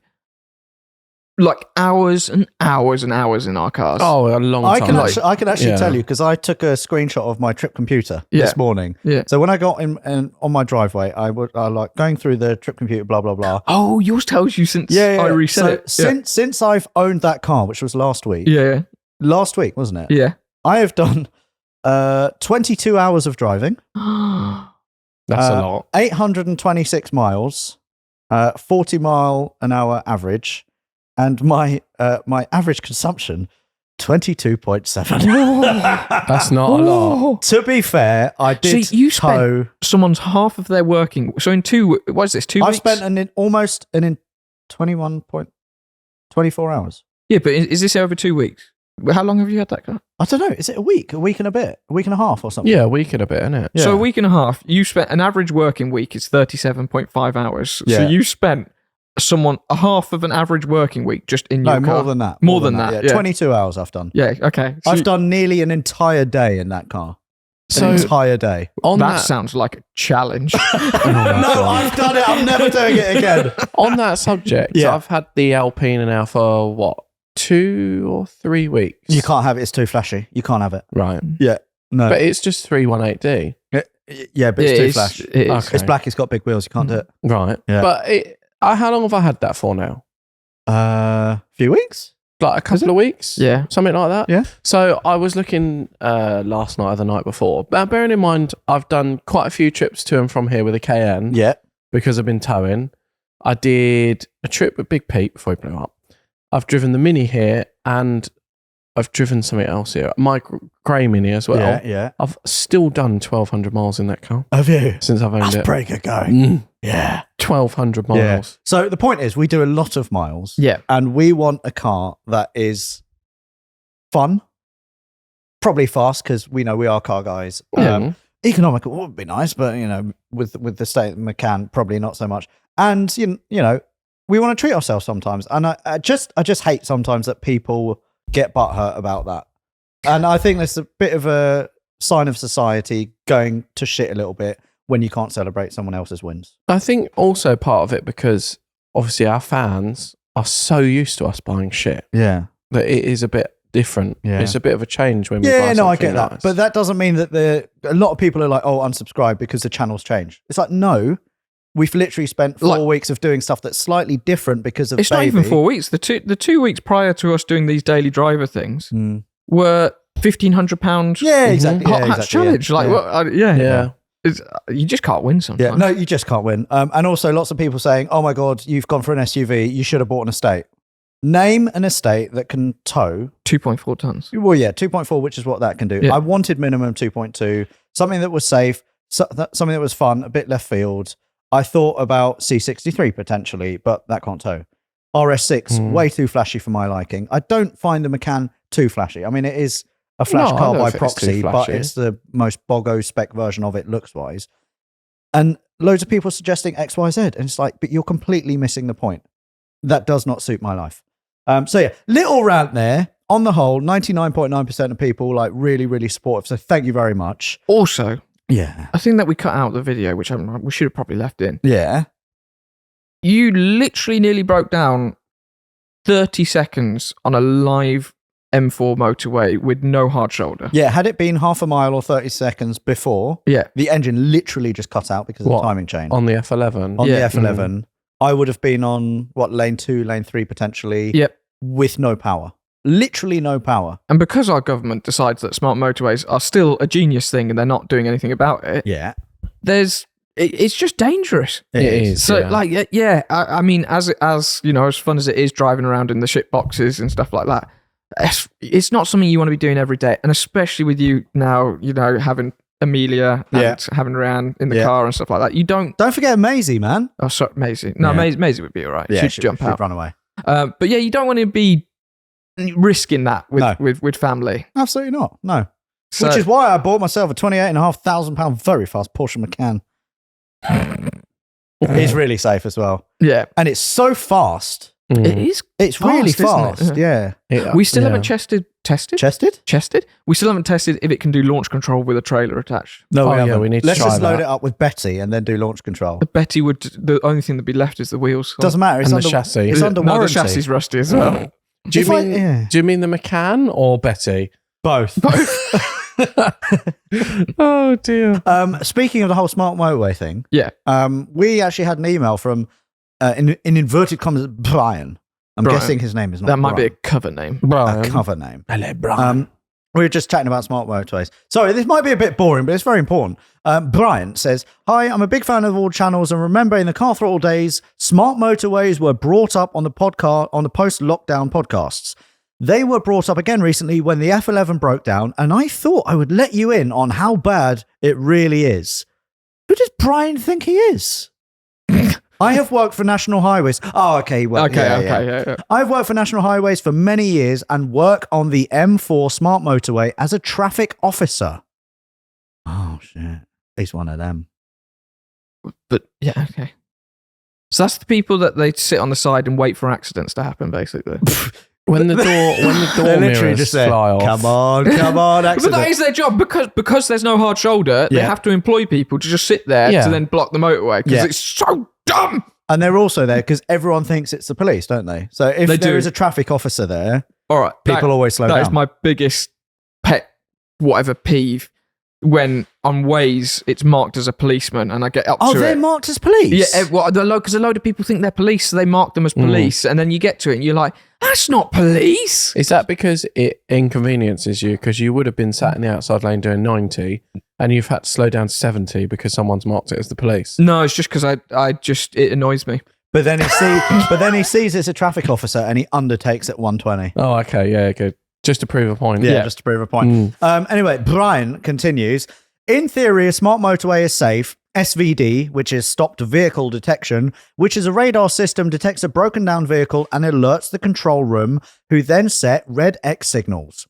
[SPEAKER 3] like hours and hours and hours in our cars.
[SPEAKER 1] Oh, a long time.
[SPEAKER 2] I can actually tell you, because I took a screenshot of my trip computer this morning.
[SPEAKER 3] Yeah.
[SPEAKER 2] So when I got in on my driveway, I like going through the trip computer, blah blah blah.
[SPEAKER 3] Oh, yours tells you since I reset it.
[SPEAKER 2] Since I've owned that car, which was last week.
[SPEAKER 3] Yeah.
[SPEAKER 2] Last week, wasn't it?
[SPEAKER 3] Yeah.
[SPEAKER 2] I have done 22 hours of driving.
[SPEAKER 1] That's a lot.
[SPEAKER 2] 826 miles, 40 mile an hour average. And my average consumption, 22.7.
[SPEAKER 1] That's not a lot.
[SPEAKER 2] To be fair, I did
[SPEAKER 3] spent someone's half of their working. So in 2 weeks?
[SPEAKER 2] I've spent almost 24 hours.
[SPEAKER 3] Yeah, but is this over 2 weeks? How long have you had that car?
[SPEAKER 2] I don't know. Is it a week and a bit? A week and a half or something?
[SPEAKER 1] Yeah, a week and a bit, isn't it?
[SPEAKER 2] Yeah.
[SPEAKER 3] So a week and a half, you spent an average working week is 37.5 hours.
[SPEAKER 2] Yeah.
[SPEAKER 3] So you spent a half of an average working week just in your car.
[SPEAKER 2] more than that.
[SPEAKER 3] More than that.
[SPEAKER 2] Yeah. 22 hours I've done.
[SPEAKER 3] Yeah, okay. So
[SPEAKER 2] I've done nearly an entire day in that car.
[SPEAKER 1] So
[SPEAKER 2] An entire day.
[SPEAKER 1] on
[SPEAKER 3] that sounds like a challenge.
[SPEAKER 2] No, I've done it. I'm never doing it again.
[SPEAKER 1] on that subject,
[SPEAKER 2] Yeah.
[SPEAKER 1] I've had the Alpine now for what, 2 or 3 weeks?
[SPEAKER 2] You can't have it. It's too flashy. You can't have it.
[SPEAKER 1] Right.
[SPEAKER 2] Yeah. No.
[SPEAKER 1] But it's just 318D.
[SPEAKER 2] Yeah, but it's too flash.
[SPEAKER 3] It is.
[SPEAKER 1] Okay.
[SPEAKER 2] It's black. It's got big wheels. You can't do it.
[SPEAKER 1] Right.
[SPEAKER 2] Yeah.
[SPEAKER 1] But how long have I had that for now?
[SPEAKER 2] Few weeks.
[SPEAKER 1] Like a couple of weeks?
[SPEAKER 3] Yeah.
[SPEAKER 1] Something like that?
[SPEAKER 2] Yeah.
[SPEAKER 1] So I was looking last night or the night before. Bearing in mind, I've done quite a few trips to and from here with a KN.
[SPEAKER 2] Yeah.
[SPEAKER 1] Because I've been towing. I did a trip with Big Pete before he blew up. I've driven the Mini here, and I've driven something else here. My grey Mini as well.
[SPEAKER 2] Yeah. Yeah.
[SPEAKER 1] I've still done 1,200 miles in that car
[SPEAKER 2] Have you?
[SPEAKER 1] since I've owned
[SPEAKER 2] That's
[SPEAKER 1] it.
[SPEAKER 2] pretty good going. Yeah.
[SPEAKER 1] 1,200 miles.
[SPEAKER 2] Yeah. So the point is, we do a lot of miles.
[SPEAKER 3] Yeah.
[SPEAKER 2] And we want a car that is fun, probably fast, because we know we are car guys.
[SPEAKER 1] Yeah.
[SPEAKER 2] Economical would be nice, but with the state of the Macan, probably not so much. And we want to treat ourselves sometimes. And I just hate sometimes that people get butthurt about that. And I think that's a bit of a sign of society going to shit a little bit when you can't celebrate someone else's wins.
[SPEAKER 1] I think also part of it because obviously our fans are so used to us buying shit
[SPEAKER 2] Yeah.
[SPEAKER 1] that it is a bit different.
[SPEAKER 2] Yeah.
[SPEAKER 1] It's a bit of a change when we buy
[SPEAKER 2] Yeah, no, I
[SPEAKER 1] something
[SPEAKER 2] get that.
[SPEAKER 1] nice.
[SPEAKER 2] But that doesn't mean that a lot of people are like, oh, unsubscribe because the channel's changed. It's like, no, we've literally spent 4 weeks of doing stuff that's slightly different because of
[SPEAKER 3] It's not even 4 weeks. The 2 weeks prior to us doing these daily driver things were £1,500.
[SPEAKER 2] Yeah, exactly.
[SPEAKER 3] Hot
[SPEAKER 2] Yeah,
[SPEAKER 3] Hats
[SPEAKER 2] exactly,
[SPEAKER 3] challenge.
[SPEAKER 2] yeah.
[SPEAKER 3] Like,
[SPEAKER 2] Yeah.
[SPEAKER 1] yeah.
[SPEAKER 3] You just can't win sometimes.
[SPEAKER 2] Yeah, no, you just can't win. And also lots of people saying, oh my God, you've gone for an SUV. You should have bought an estate. Name an estate that can tow.
[SPEAKER 3] 2.4 tons.
[SPEAKER 2] Well, yeah, 2.4, which is what that can do.
[SPEAKER 3] Yeah.
[SPEAKER 2] I wanted minimum 2.2, something that was safe, something that was fun, a bit left field. I thought about C63 potentially, but that can't tow. RS6, way too flashy for my liking. I don't find the Macan too flashy. I mean, it is a flash
[SPEAKER 1] No, I
[SPEAKER 2] car
[SPEAKER 1] don't
[SPEAKER 2] by
[SPEAKER 1] think it's too
[SPEAKER 2] proxy, but
[SPEAKER 1] flashy.
[SPEAKER 2] it's the most boggo spec version of it looks-wise. And loads of people suggesting XYZ, and it's like, but you're completely missing the point. That does not suit my life. So yeah, little rant there. On the whole, 99.9% of people like really, really supportive. So thank you very much.
[SPEAKER 3] Also,
[SPEAKER 2] Yeah.
[SPEAKER 3] I think that we cut out the video, which we should have probably left in.
[SPEAKER 2] Yeah.
[SPEAKER 3] You literally nearly broke down 30 seconds on a live M4 motorway with no hard shoulder.
[SPEAKER 2] Yeah. Had it been half a mile or 30 seconds before,
[SPEAKER 3] Yeah.
[SPEAKER 2] the engine literally just cut out because of
[SPEAKER 1] What?
[SPEAKER 2] the timing chain.
[SPEAKER 1] On the F11.
[SPEAKER 2] On
[SPEAKER 3] Yeah.
[SPEAKER 2] the F11, I would have been on lane 2, lane 3 potentially
[SPEAKER 3] Yep.
[SPEAKER 2] with no power. Literally no power.
[SPEAKER 3] And because our government decides that smart motorways are still a genius thing and they're not doing anything about it, it's just dangerous.
[SPEAKER 1] It is.
[SPEAKER 3] So,
[SPEAKER 1] yeah.
[SPEAKER 3] I mean, as you know, as fun as it is driving around in the shit boxes and stuff like that, it's not something you want to be doing every day. And especially with you now, you know, having Amelia and having her around in the car and stuff like that, you don't.
[SPEAKER 2] Don't forget Maisie, man.
[SPEAKER 3] Oh, sorry, Maisie. No,
[SPEAKER 2] Yeah.
[SPEAKER 3] Maisie would be all right.
[SPEAKER 2] Yeah,
[SPEAKER 3] she'd jump out.
[SPEAKER 2] run away.
[SPEAKER 3] But yeah, you don't want to be risking that with family.
[SPEAKER 2] Absolutely not. No.
[SPEAKER 3] So,
[SPEAKER 2] Which is why I bought myself a £28,500 very fast Porsche Macan. It's really safe as well.
[SPEAKER 3] yeah,
[SPEAKER 2] And it's so fast.
[SPEAKER 3] it is.
[SPEAKER 2] It's
[SPEAKER 3] Fast,
[SPEAKER 2] really
[SPEAKER 3] isn't it?
[SPEAKER 2] fast. Yeah.
[SPEAKER 3] We still
[SPEAKER 1] yeah.
[SPEAKER 3] haven't tested.
[SPEAKER 2] Chested?
[SPEAKER 3] We still haven't tested if it can do launch control with a trailer attached.
[SPEAKER 2] No,
[SPEAKER 1] Oh,
[SPEAKER 2] we
[SPEAKER 1] yeah,
[SPEAKER 2] haven't.
[SPEAKER 1] we need to
[SPEAKER 2] Let's
[SPEAKER 1] try
[SPEAKER 2] just load
[SPEAKER 1] that.
[SPEAKER 2] it up with Betty and then do launch control.
[SPEAKER 3] Betty would. The only thing that'd be left is the wheels.
[SPEAKER 2] Doesn't matter. It's
[SPEAKER 1] And
[SPEAKER 2] under
[SPEAKER 1] the chassis.
[SPEAKER 2] It's under
[SPEAKER 3] No, the
[SPEAKER 2] warranty.
[SPEAKER 3] chassis is rusty as well.
[SPEAKER 1] Do you
[SPEAKER 2] If I-
[SPEAKER 1] mean
[SPEAKER 2] yeah.
[SPEAKER 1] do you mean the McCann or Betty?
[SPEAKER 2] Both.
[SPEAKER 1] Oh dear.
[SPEAKER 2] Speaking of the whole smart motorway thing,
[SPEAKER 3] Yeah.
[SPEAKER 2] we actually had an email from, in inverted commas, Brian. I'm
[SPEAKER 3] Brian.
[SPEAKER 2] guessing his name is not
[SPEAKER 3] That might be a
[SPEAKER 2] Brian.
[SPEAKER 3] cover name.
[SPEAKER 1] Brian.
[SPEAKER 2] A cover name.
[SPEAKER 1] Hello, Brian.
[SPEAKER 2] We were just chatting about smart motorways. Sorry, this might be a bit boring, but it's very important. Brian says, "Hi, I'm a big fan of all channels, and remember in the Car Throttle days, smart motorways were brought up on the podcast on the post-lockdown podcasts. They were brought up again recently when the F11 broke down, and I thought I would let you in on how bad it really is. Who does Brian think he is?" I have worked for National Highways. Oh, okay. Well,
[SPEAKER 3] Okay.
[SPEAKER 2] I've worked for National Highways for many years and work on the M4 smart motorway as a traffic officer. Oh, shit. He's one of them.
[SPEAKER 3] But yeah, okay. So that's the people that they sit on the side and wait for accidents to happen, basically.
[SPEAKER 1] when the door
[SPEAKER 2] They're literally
[SPEAKER 1] mirrors
[SPEAKER 2] just there.
[SPEAKER 1] fly off.
[SPEAKER 2] Come on,
[SPEAKER 3] But
[SPEAKER 2] accident.
[SPEAKER 3] that is their job because there's no hard shoulder. They
[SPEAKER 2] Yeah.
[SPEAKER 3] have to employ people to just sit there
[SPEAKER 1] Yeah.
[SPEAKER 3] to then block the motorway because
[SPEAKER 2] Yeah.
[SPEAKER 3] it's so dumb.
[SPEAKER 2] And they're also there because everyone thinks it's the police, don't they? So if
[SPEAKER 3] They
[SPEAKER 2] there
[SPEAKER 3] do.
[SPEAKER 2] is a traffic officer there,
[SPEAKER 3] All right,
[SPEAKER 2] people always slow
[SPEAKER 3] That
[SPEAKER 2] down.
[SPEAKER 3] is my biggest pet, whatever peeve. When on Waze it's marked as a policeman, and I get up
[SPEAKER 2] Oh,
[SPEAKER 3] to
[SPEAKER 2] they're
[SPEAKER 3] it.
[SPEAKER 2] marked as police?
[SPEAKER 3] Yeah, because a load of people think they're police, so they mark them as police, and then you get to it and you're like, "That's not police."
[SPEAKER 1] Is that because it inconveniences you? Because you would have been sat in the outside lane doing 90 and you've had to slow down to 70 because someone's marked it as the police?
[SPEAKER 3] No, it's just because it annoys me.
[SPEAKER 2] But then he sees it's a traffic officer and he undertakes at 120.
[SPEAKER 1] Oh, okay. Yeah, good. Just to prove a point.
[SPEAKER 2] Yeah, just to prove a point. Anyway, Brian continues. In theory, a smart motorway is safe. SVD, which is stopped vehicle detection, which is a radar system, detects a broken down vehicle and alerts the control room, who then set red X signals.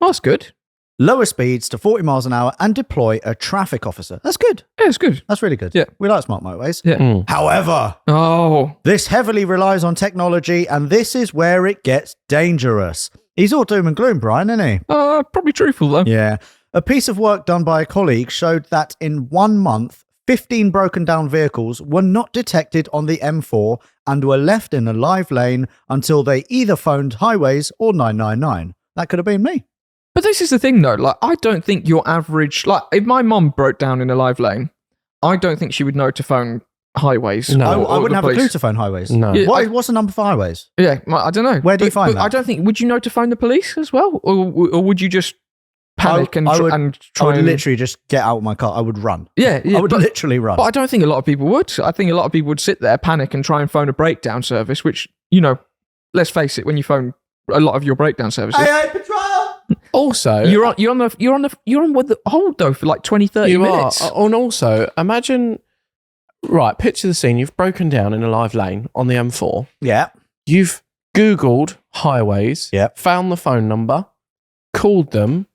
[SPEAKER 3] Well, that's good.
[SPEAKER 2] Lower speeds to 40 miles an hour and deploy a traffic officer. That's good.
[SPEAKER 3] Yeah, it's good.
[SPEAKER 2] That's really good.
[SPEAKER 3] Yeah.
[SPEAKER 2] We like smart motorways.
[SPEAKER 3] Yeah.
[SPEAKER 2] However,
[SPEAKER 3] Oh,
[SPEAKER 2] this heavily relies on technology, and this is where it gets dangerous. He's all doom and gloom, Brian, isn't he?
[SPEAKER 3] probably truthful though.
[SPEAKER 2] Yeah. A piece of work done by a colleague showed that in 1 month, 15 broken down vehicles were not detected on the M4 and were left in a live lane until they either phoned Highways or 999. That could have been me.
[SPEAKER 3] But this is the thing, though. Like, I don't think your average, like, if my mum broke down in a live lane, I don't think she would know to phone highways.
[SPEAKER 1] No.
[SPEAKER 2] I wouldn't have a
[SPEAKER 3] police.
[SPEAKER 2] clue to phone highways.
[SPEAKER 1] No.
[SPEAKER 3] Yeah,
[SPEAKER 2] What's the number for highways?
[SPEAKER 3] Yeah, I don't know.
[SPEAKER 2] Where do you find that?
[SPEAKER 3] I don't think. Would you know to phone the police as well, or would you just panic and
[SPEAKER 2] I
[SPEAKER 3] try
[SPEAKER 2] would
[SPEAKER 3] and
[SPEAKER 2] literally just get out of my car. I would run.
[SPEAKER 3] Yeah,
[SPEAKER 2] I would
[SPEAKER 3] but,
[SPEAKER 2] literally run.
[SPEAKER 3] but I don't think a lot of people would. I think a lot of people would sit there, panic, and try and phone a breakdown service. Which, you know, let's face it, when you phone a lot of your breakdown services,
[SPEAKER 2] patrol!
[SPEAKER 1] Also,
[SPEAKER 3] you're on with the hold though for like 20, 30 minutes.
[SPEAKER 1] And also, imagine, right, picture the scene. You've broken down in a live lane on the M4.
[SPEAKER 2] Yeah.
[SPEAKER 1] You've Googled highways,
[SPEAKER 2] Yep.
[SPEAKER 1] found the phone number, called them,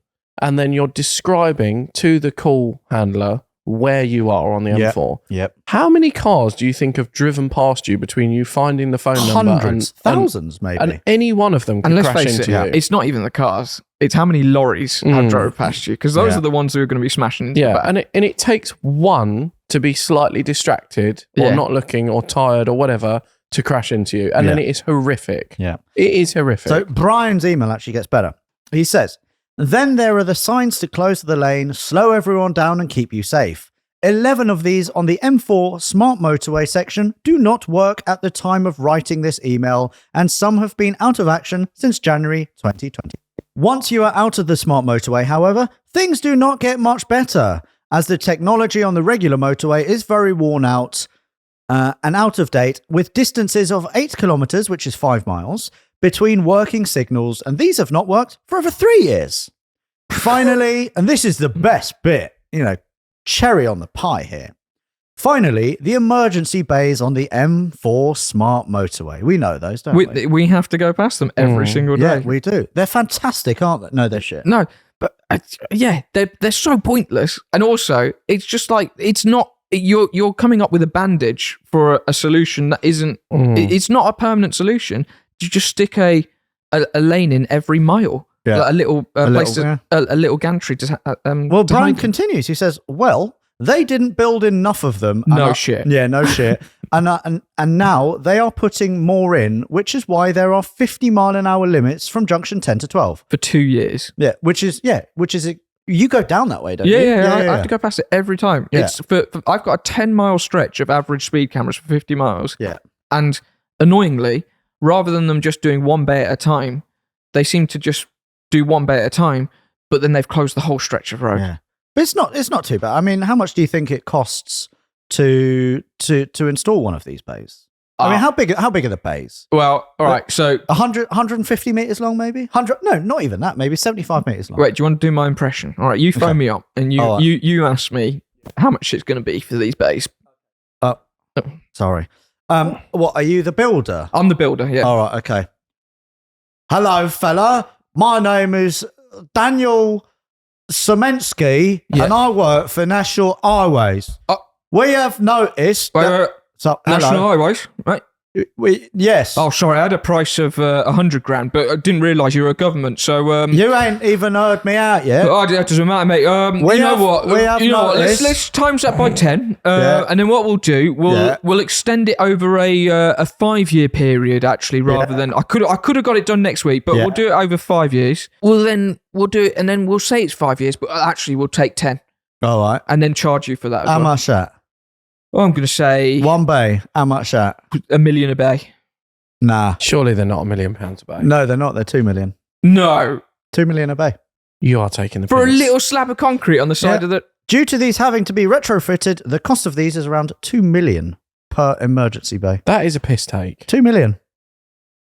[SPEAKER 1] and then you're describing to the call handler where you are on the M4.
[SPEAKER 2] Yep.
[SPEAKER 1] How many cars do you think have driven past you between you finding the phone number
[SPEAKER 2] Hundreds, thousands, maybe.
[SPEAKER 1] and any one of them could
[SPEAKER 3] And let's
[SPEAKER 1] crash
[SPEAKER 3] face
[SPEAKER 1] into
[SPEAKER 3] it,
[SPEAKER 1] you?
[SPEAKER 3] it's not even the cars. It's how many lorries have drove past you, because those
[SPEAKER 2] Yeah.
[SPEAKER 3] are the ones who are going to be smashing into the
[SPEAKER 1] Yeah,
[SPEAKER 3] back.
[SPEAKER 1] and it takes one to be slightly distracted or
[SPEAKER 3] Yeah.
[SPEAKER 1] not looking or tired or whatever to crash into you. And then
[SPEAKER 2] Yeah.
[SPEAKER 1] it is horrific.
[SPEAKER 2] Yeah.
[SPEAKER 1] It is horrific.
[SPEAKER 2] So Brian's email actually gets better. He says, then there are the signs to close the lane, slow everyone down and keep you safe. 11 of these on the M4 smart motorway section do not work at the time of writing this email, and some have been out of action since January 2020. Once you are out of the smart motorway, however, things do not get much better, as the technology on the regular motorway is very worn out and out of date, with distances of 8 kilometres, which is 5 miles, between working signals, and these have not worked for over 3 years. Finally, and this is the best bit, cherry on the pie here. Finally, the emergency bays on the M4 smart motorway. We know those, don't we?
[SPEAKER 3] We have to go past them every single day.
[SPEAKER 2] Yeah, we do. They're fantastic, aren't they? No, they're shit.
[SPEAKER 3] No, but yeah, they're so pointless. And also, it's just like, it's not, you're coming up with a bandage for a solution that isn't, it's not a permanent solution. You just stick a lane in every mile.
[SPEAKER 2] Yeah.
[SPEAKER 3] Like a little place,
[SPEAKER 2] yeah.
[SPEAKER 3] a little gantry to
[SPEAKER 2] Well,
[SPEAKER 3] to
[SPEAKER 2] Brian
[SPEAKER 3] hide.
[SPEAKER 2] continues. He says, well, they didn't build enough of them.
[SPEAKER 3] No shit.
[SPEAKER 2] Yeah, no shit. And now they are putting more in, which is why there are 50-mile-an-hour limits from junction 10 to 12.
[SPEAKER 3] for 2 years.
[SPEAKER 2] Yeah, which is you go down that way, don't you?
[SPEAKER 3] Yeah, I have to go past it every time.
[SPEAKER 2] Yeah.
[SPEAKER 3] It's for I've got a 10-mile stretch of average speed cameras for 50 miles.
[SPEAKER 2] Yeah.
[SPEAKER 3] And annoyingly, rather than them just doing one bay at a time, they seem to just do one bay at a time, but then they've closed the whole stretch of road.
[SPEAKER 2] Yeah. But it's not too bad. I mean, how much do you think it costs to install one of these bays? I mean, how big are the bays?
[SPEAKER 3] Well, all right. So
[SPEAKER 2] 150 meters long, maybe? 100? No, not even that. Maybe 75 meters long.
[SPEAKER 3] wait, do you want to do my impression? All right, you phone me up and
[SPEAKER 2] All right.
[SPEAKER 3] you ask me how much it's going to be for these bays.
[SPEAKER 2] Sorry. What are you, the builder?
[SPEAKER 3] I'm the builder. Yeah.
[SPEAKER 2] All right. Okay. Hello, fella. My name is Daniel Semensky, and I work for National Highways. We have noticed.
[SPEAKER 3] Wait,
[SPEAKER 2] So,
[SPEAKER 3] National
[SPEAKER 2] hello.
[SPEAKER 3] Highways, right?
[SPEAKER 2] Yes.
[SPEAKER 3] Oh, sorry, I had a price of 100 grand, but I didn't realise you were a government. So,
[SPEAKER 2] You ain't even heard me out yet.
[SPEAKER 3] oh, that doesn't matter, mate.
[SPEAKER 2] We
[SPEAKER 3] you know
[SPEAKER 2] have-
[SPEAKER 3] what?
[SPEAKER 2] we have
[SPEAKER 3] you know what?
[SPEAKER 2] noticed-
[SPEAKER 3] Let's times that by 10,
[SPEAKER 2] Yeah.
[SPEAKER 3] and then what we'll do,
[SPEAKER 2] Yeah.
[SPEAKER 3] we'll extend it over a 5-year period, actually, rather than I could have got it done next week, but
[SPEAKER 2] Yeah.
[SPEAKER 3] we'll do it over 5 years. We'll do it, and then we'll say it's 5 years, but actually we'll take 10
[SPEAKER 2] All right.
[SPEAKER 3] and then charge you for that. As
[SPEAKER 2] How
[SPEAKER 3] well.
[SPEAKER 2] much that?
[SPEAKER 3] Well, I'm going to say
[SPEAKER 2] One bay. How much that?
[SPEAKER 3] $1 million a bay.
[SPEAKER 2] Nah.
[SPEAKER 1] Surely they're not £1 million a bay.
[SPEAKER 2] No, they're not. They're 2 million.
[SPEAKER 3] No,
[SPEAKER 2] 2 million a bay.
[SPEAKER 1] You are taking the
[SPEAKER 3] for a
[SPEAKER 1] piss.
[SPEAKER 3] little slab of concrete on the side
[SPEAKER 2] Yeah.
[SPEAKER 3] of the.
[SPEAKER 2] Due to these having to be retrofitted, the cost of these is around 2 million per emergency bay.
[SPEAKER 1] That is a piss take.
[SPEAKER 2] 2 million.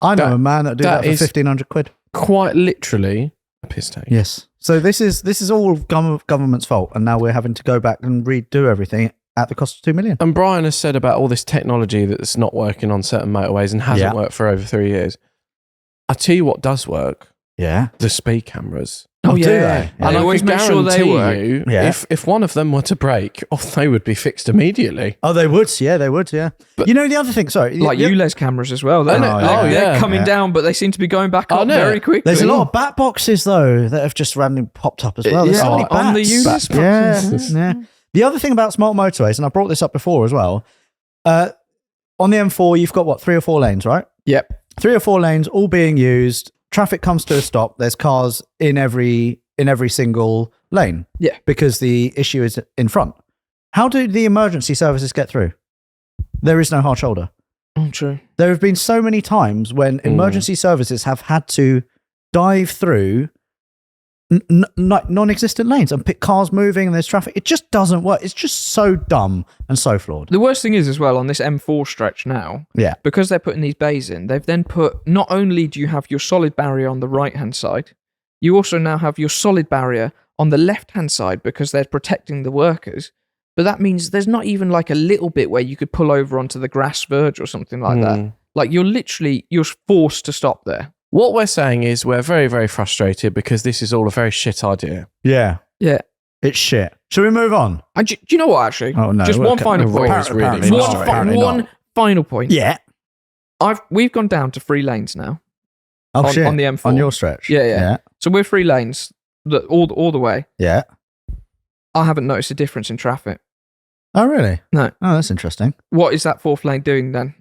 [SPEAKER 2] I know
[SPEAKER 1] That-
[SPEAKER 2] a man that do
[SPEAKER 1] that
[SPEAKER 2] that for
[SPEAKER 1] is-
[SPEAKER 2] 1,500 quid.
[SPEAKER 1] Quite literally a piss take.
[SPEAKER 2] Yes. So this is all government's fault, and now we're having to go back and redo everything at the cost of 2 million.
[SPEAKER 1] And Brian has said about all this technology that's not working on certain motorways and hasn't
[SPEAKER 2] Yeah.
[SPEAKER 1] worked for over 3 years. I tell you what does work:
[SPEAKER 2] Yeah.
[SPEAKER 1] the speed cameras.
[SPEAKER 2] Oh, do they?
[SPEAKER 3] And
[SPEAKER 1] And I
[SPEAKER 3] always
[SPEAKER 1] can
[SPEAKER 3] make sure they
[SPEAKER 1] guarantee
[SPEAKER 3] work.
[SPEAKER 1] you,
[SPEAKER 2] Yeah.
[SPEAKER 1] if one of them were to break, they would be fixed immediately.
[SPEAKER 2] Oh, they would. Yeah, they would. Yeah.
[SPEAKER 1] But-
[SPEAKER 2] you know the other thing. Sorry.
[SPEAKER 3] Like
[SPEAKER 2] the-
[SPEAKER 3] ULEZ cameras as well. They're,
[SPEAKER 1] Oh,
[SPEAKER 3] they're
[SPEAKER 1] yeah.
[SPEAKER 3] coming
[SPEAKER 2] Yeah.
[SPEAKER 3] down, but they seem to be going back
[SPEAKER 1] Oh,
[SPEAKER 3] up
[SPEAKER 1] no.
[SPEAKER 3] very quickly.
[SPEAKER 2] There's a lot of bat boxes though that have just randomly popped up as well. There's
[SPEAKER 3] Yeah,
[SPEAKER 2] so many
[SPEAKER 3] on the
[SPEAKER 2] bats.
[SPEAKER 3] ULEZ
[SPEAKER 2] Yeah,
[SPEAKER 3] boxes.
[SPEAKER 2] yeah. The other thing about smart motorways, and I brought this up before as well. On the M4, you've got what, 3 or 4 lanes, right?
[SPEAKER 3] Yep.
[SPEAKER 2] 3 or 4 lanes all being used traffic comes to a stop, there's cars in every single lane.
[SPEAKER 3] Yeah.
[SPEAKER 2] Because the issue is in front. How do the emergency services get through? There is no hard shoulder.
[SPEAKER 3] Oh, true.
[SPEAKER 2] There have been so many times when emergency services have had to dive through non-existent lanes and pick cars moving and there's traffic. It just doesn't work. It's just so dumb and so flawed.
[SPEAKER 3] The worst thing is as well on this M4 stretch now,
[SPEAKER 2] Yeah.
[SPEAKER 3] because they're putting these bays in, they've then put, not only do you have your solid barrier on the right-hand side, you also now have your solid barrier on the left-hand side because they're protecting the workers. But that means there's not even like a little bit where you could pull over onto the grass verge or something like that. Like you're forced to stop there.
[SPEAKER 1] What we're saying is we're very, very frustrated because this is all a very shit idea.
[SPEAKER 2] Yeah.
[SPEAKER 3] Yeah.
[SPEAKER 2] It's shit. Shall we move on?
[SPEAKER 3] And do you know what, actually?
[SPEAKER 2] Oh, no.
[SPEAKER 3] Just one final
[SPEAKER 1] Roy
[SPEAKER 3] point.
[SPEAKER 1] is really
[SPEAKER 2] Apparently not.
[SPEAKER 1] frustrated.
[SPEAKER 2] Apparently
[SPEAKER 3] One
[SPEAKER 2] not.
[SPEAKER 3] final point.
[SPEAKER 2] Yeah.
[SPEAKER 3] We've gone down to 3 lanes now.
[SPEAKER 2] Oh, shit.
[SPEAKER 3] On the M4.
[SPEAKER 2] On your stretch.
[SPEAKER 3] Yeah.
[SPEAKER 2] Yeah.
[SPEAKER 3] So we're 3 lanes all the way.
[SPEAKER 2] Yeah.
[SPEAKER 3] I haven't noticed a difference in traffic.
[SPEAKER 2] Oh, really?
[SPEAKER 3] No.
[SPEAKER 2] Oh, that's interesting.
[SPEAKER 3] What is that 4th lane doing then?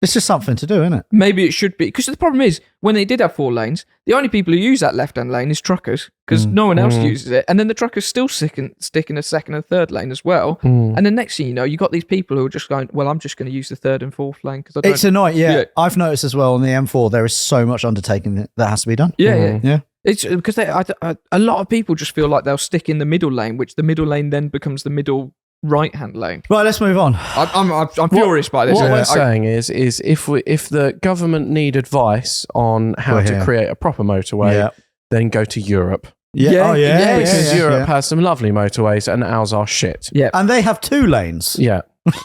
[SPEAKER 2] It's just something to do, isn't it?
[SPEAKER 3] Maybe it should be. Because the problem is, when they did have 4 lanes, the only people who use that left-hand lane is truckers, because no one else uses it. And then the truckers still stick in a 2nd and 3rd lane as well. And then next thing you know, you got these people who are just going, well, I'm just going to use the 3rd and 4th lane. Because
[SPEAKER 2] It's annoying, yeah.
[SPEAKER 3] Yeah.
[SPEAKER 2] I've noticed as well on the M4, there is so much undertaking that has to be done.
[SPEAKER 3] Yeah.
[SPEAKER 2] Yeah.
[SPEAKER 3] It's because a lot of people just feel like they'll stick in the middle lane, which the middle lane then becomes the middle right-hand lane.
[SPEAKER 2] Right, let's move on.
[SPEAKER 3] I'm furious by this.
[SPEAKER 1] What we're
[SPEAKER 3] I-
[SPEAKER 1] saying is if the government need advice on how
[SPEAKER 2] We're
[SPEAKER 1] to
[SPEAKER 2] here.
[SPEAKER 1] create a proper motorway,
[SPEAKER 2] Yeah.
[SPEAKER 1] then go to Europe.
[SPEAKER 2] Yeah.
[SPEAKER 3] Yeah,
[SPEAKER 2] Oh, yeah.
[SPEAKER 3] yeah,
[SPEAKER 1] Because
[SPEAKER 2] yeah,
[SPEAKER 1] Europe
[SPEAKER 2] yeah.
[SPEAKER 1] has some lovely motorways and ours are shit.
[SPEAKER 3] yeah.
[SPEAKER 2] And they have 2 lanes.
[SPEAKER 1] Yeah.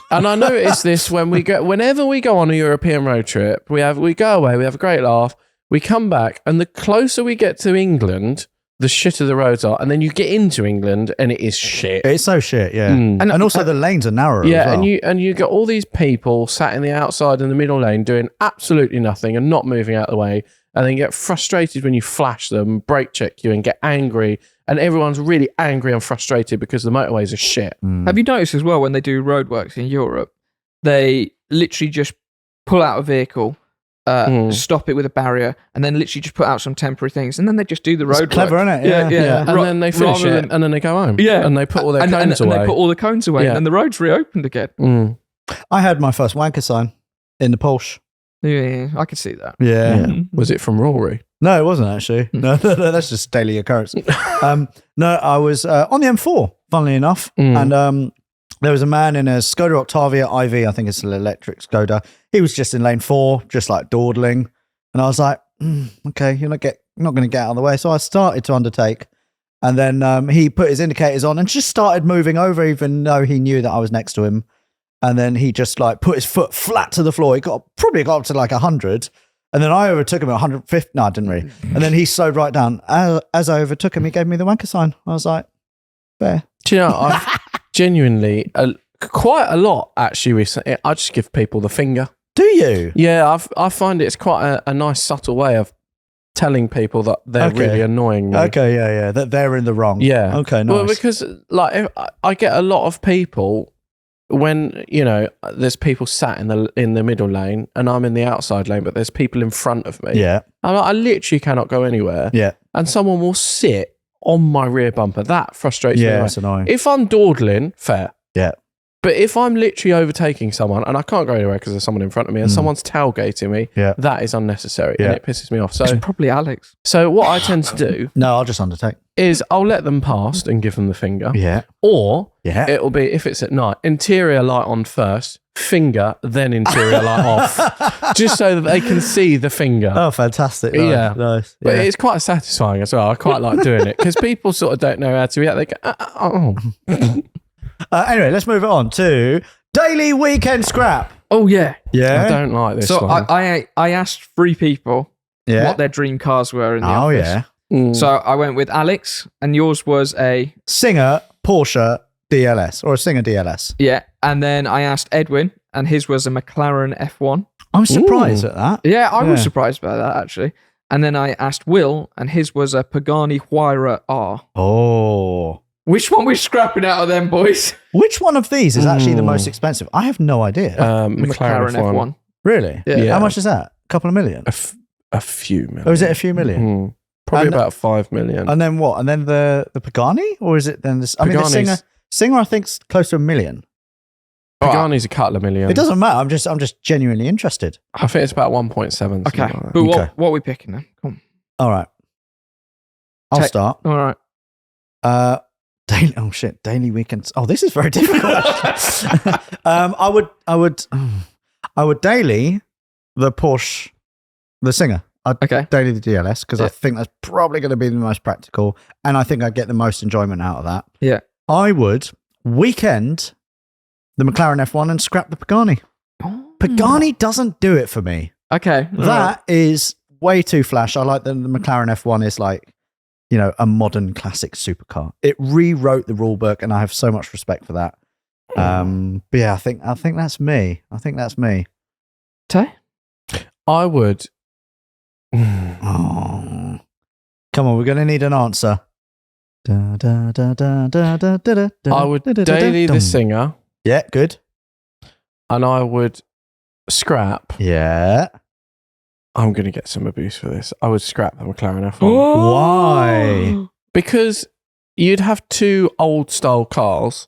[SPEAKER 1] And I notice this whenever we go on a European road trip, we go away, we have a great laugh, we come back, and the closer we get to England, the shitter the roads are, and then you get into England and it is shit.
[SPEAKER 2] It's so shit, yeah.
[SPEAKER 1] Mm.
[SPEAKER 2] And also the lanes are narrower as
[SPEAKER 1] Yeah,
[SPEAKER 2] well.
[SPEAKER 1] and you get all these people sat in the outside in the middle lane doing absolutely nothing and not moving out of the way, and then get frustrated when you flash them, brake check you, and get angry, and everyone's really angry and frustrated because the motorways are shit.
[SPEAKER 3] Have you noticed as well when they do roadworks in Europe, they literally just pull out a vehicle, stop it with a barrier, and then literally just put out some temporary things, and then they just do the road.
[SPEAKER 2] clever, isn't it?
[SPEAKER 3] Yeah.
[SPEAKER 2] Yeah.
[SPEAKER 1] And then they finish
[SPEAKER 3] rather
[SPEAKER 1] it,
[SPEAKER 3] than-
[SPEAKER 1] and then they go home.
[SPEAKER 3] Yeah.
[SPEAKER 1] And they put all their cones
[SPEAKER 3] and
[SPEAKER 1] away.
[SPEAKER 3] they put all the cones away,
[SPEAKER 1] Yeah.
[SPEAKER 3] and then the road's reopened again.
[SPEAKER 1] Mm.
[SPEAKER 2] I had my first wanker sign in the Porsche.
[SPEAKER 3] Yeah, I can see that.
[SPEAKER 2] Yeah.
[SPEAKER 1] Was it from Rory?
[SPEAKER 2] No, it wasn't actually. No, that's just daily occurrence. No, I was on the M4, funnily enough. And there was a man in a Skoda Octavia IV, I think it's an electric Skoda. He was just in lane 4, just like dawdling. And I was like, okay, you're not going to get out of the way. So I started to undertake. And then he put his indicators on and just started moving over, even though he knew that I was next to him. And then he just like put his foot flat to the floor. He probably got up to like 100. And then I overtook him at 150. No, I didn't really. And then he slowed right down. As I overtook him, he gave me the wanker sign. I was like, fair.
[SPEAKER 1] Do you know, I've genuinely, quite a lot actually recently, I just give people the finger.
[SPEAKER 2] Do you?
[SPEAKER 1] Yeah, I find it's quite a nice subtle way of telling people that they're
[SPEAKER 2] Okay.
[SPEAKER 1] really annoying me.
[SPEAKER 2] Okay, yeah. That they're in the wrong.
[SPEAKER 1] Yeah.
[SPEAKER 2] Okay, nice.
[SPEAKER 1] Well, because like I get a lot of people when there's people sat in the middle lane and I'm in the outside lane, but there's people in front of me.
[SPEAKER 2] yeah.
[SPEAKER 1] I literally cannot go anywhere.
[SPEAKER 2] Yeah.
[SPEAKER 1] And someone will sit on my rear bumper. That frustrates me.
[SPEAKER 2] Yeah,
[SPEAKER 1] anyway.
[SPEAKER 2] it's annoying.
[SPEAKER 1] If I'm dawdling, fair.
[SPEAKER 2] Yeah.
[SPEAKER 1] But if I'm literally overtaking someone and I can't go anywhere because there's someone in front of me and someone's tailgating me,
[SPEAKER 2] Yeah.
[SPEAKER 1] that is unnecessary and
[SPEAKER 2] Yeah.
[SPEAKER 1] it pisses me off.
[SPEAKER 3] It's
[SPEAKER 1] So,
[SPEAKER 3] probably Alex.
[SPEAKER 1] what I tend to do
[SPEAKER 2] No, I'll just undertake.
[SPEAKER 1] is I'll let them past and give them the finger.
[SPEAKER 2] Yeah.
[SPEAKER 1] Or
[SPEAKER 2] Yeah.
[SPEAKER 1] it'll be, if it's at night, interior light on first, finger, then interior light off, just so that they can see the finger.
[SPEAKER 2] Oh, fantastic. Nice.
[SPEAKER 1] Yeah.
[SPEAKER 2] Nice.
[SPEAKER 1] But
[SPEAKER 2] Yeah.
[SPEAKER 1] it's quite satisfying as well. I quite like doing it because people sort of don't know how to react. They go, oh.
[SPEAKER 2] Anyway, let's move on to Daily Weekend Scrap.
[SPEAKER 3] Oh yeah.
[SPEAKER 2] Yeah.
[SPEAKER 1] I don't like this
[SPEAKER 3] So
[SPEAKER 1] one.
[SPEAKER 3] I asked 3 people
[SPEAKER 2] Yeah.
[SPEAKER 3] what their dream cars were in the
[SPEAKER 2] Oh,
[SPEAKER 3] office.
[SPEAKER 2] yeah.
[SPEAKER 1] Mm.
[SPEAKER 3] So I went with Alex, and yours was a
[SPEAKER 2] Singer Porsche DLS or a Singer DLS.
[SPEAKER 3] yeah. And then I asked Edwin, and his was a McLaren F1.
[SPEAKER 2] I'm surprised at that.
[SPEAKER 3] Yeah, I was
[SPEAKER 2] Yeah.
[SPEAKER 3] surprised by that actually. And then I asked Will, and his was a Pagani Huayra R.
[SPEAKER 2] Oh.
[SPEAKER 3] Which one we scrapping out of them, boys?
[SPEAKER 2] Which one of these is actually the most expensive? I have no idea.
[SPEAKER 1] McLaren F1.
[SPEAKER 2] Really?
[SPEAKER 3] Yeah.
[SPEAKER 2] How much is that? A couple of million?
[SPEAKER 1] a few million.
[SPEAKER 2] Oh, is it a few million?
[SPEAKER 1] Mm. Probably
[SPEAKER 2] And-
[SPEAKER 1] about 5 million.
[SPEAKER 2] And then what? And then the Pagani, or is it then this? I mean, the
[SPEAKER 1] Pagani's-
[SPEAKER 2] singer, I think's close to $1 million.
[SPEAKER 1] Pagani's a couple of million.
[SPEAKER 2] It doesn't matter. I'm just genuinely interested.
[SPEAKER 1] I think it's about 1.7.
[SPEAKER 3] Okay,
[SPEAKER 1] Like that.
[SPEAKER 3] but
[SPEAKER 2] Okay.
[SPEAKER 3] what are we picking then? Come
[SPEAKER 2] All right, I'll
[SPEAKER 3] Take-
[SPEAKER 2] start.
[SPEAKER 3] on. All right.
[SPEAKER 2] Daily. Oh shit, daily weekends. Oh, this is very difficult. I would daily the Porsche, the Singer. I'd
[SPEAKER 3] Okay.
[SPEAKER 2] daily the DLS because I
[SPEAKER 3] Yeah.
[SPEAKER 2] think that's probably going to be the most practical, and I think I'd get the most enjoyment out of that.
[SPEAKER 3] Yeah.
[SPEAKER 2] I would weekend the McLaren F1 and scrap the Pagani. Pagani doesn't do it for me.
[SPEAKER 3] Okay. all right.
[SPEAKER 2] That is way too flash. I like that the McLaren F1 is like, you know, a modern classic supercar. It rewrote the rule book, and I have so much respect for that. But yeah, I think that's me. I think that's me.
[SPEAKER 3] Tay?
[SPEAKER 1] I would.
[SPEAKER 2] Oh. Come on, we're going to need an answer. Da, da, da, da, da, da, da, da,
[SPEAKER 1] I would
[SPEAKER 2] da, da, da,
[SPEAKER 1] daily
[SPEAKER 2] dum.
[SPEAKER 1] the Singer,
[SPEAKER 2] Yeah, good.
[SPEAKER 1] and I would scrap.
[SPEAKER 2] Yeah.
[SPEAKER 1] I'm going to get some abuse for this. I would scrap the McLaren F1
[SPEAKER 2] Why?
[SPEAKER 1] because you'd have two old style cars,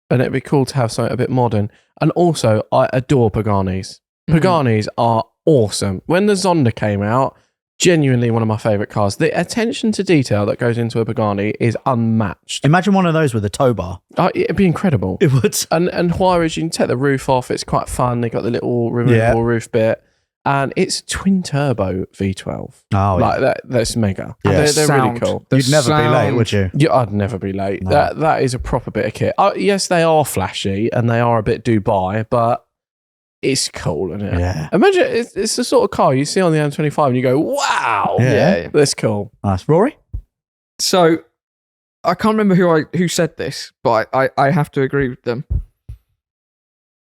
[SPEAKER 1] and it'd be cool to have something a bit modern. And also, I adore Paganis. Paganis are awesome. When the Zonda came out, genuinely one of my favourite cars. The attention to detail that goes into a Pagani is unmatched.
[SPEAKER 2] Imagine one of those with a tow bar.
[SPEAKER 1] It'd be incredible.
[SPEAKER 2] It would.
[SPEAKER 1] And Juarez, you can take the roof off. It's quite fun. They got the little removable roof bit. And it's twin turbo V12.
[SPEAKER 2] Oh,
[SPEAKER 1] Like that's mega.
[SPEAKER 2] Yeah.
[SPEAKER 1] They're really
[SPEAKER 3] Sound.
[SPEAKER 1] cool.
[SPEAKER 3] The
[SPEAKER 2] You'd never be late,
[SPEAKER 3] sound.
[SPEAKER 2] would you?
[SPEAKER 1] Yeah, I'd never be late.
[SPEAKER 2] No.
[SPEAKER 1] That is a proper bit of kit. Yes, they are flashy and they are a bit Dubai, but it's cool, isn't it?
[SPEAKER 2] Yeah.
[SPEAKER 1] Imagine it's the sort of car you see on the M25 and you go, wow,
[SPEAKER 2] Yeah.
[SPEAKER 1] that's cool.
[SPEAKER 2] Nice. Rory?
[SPEAKER 3] So I can't remember who said this, but I have to agree with them.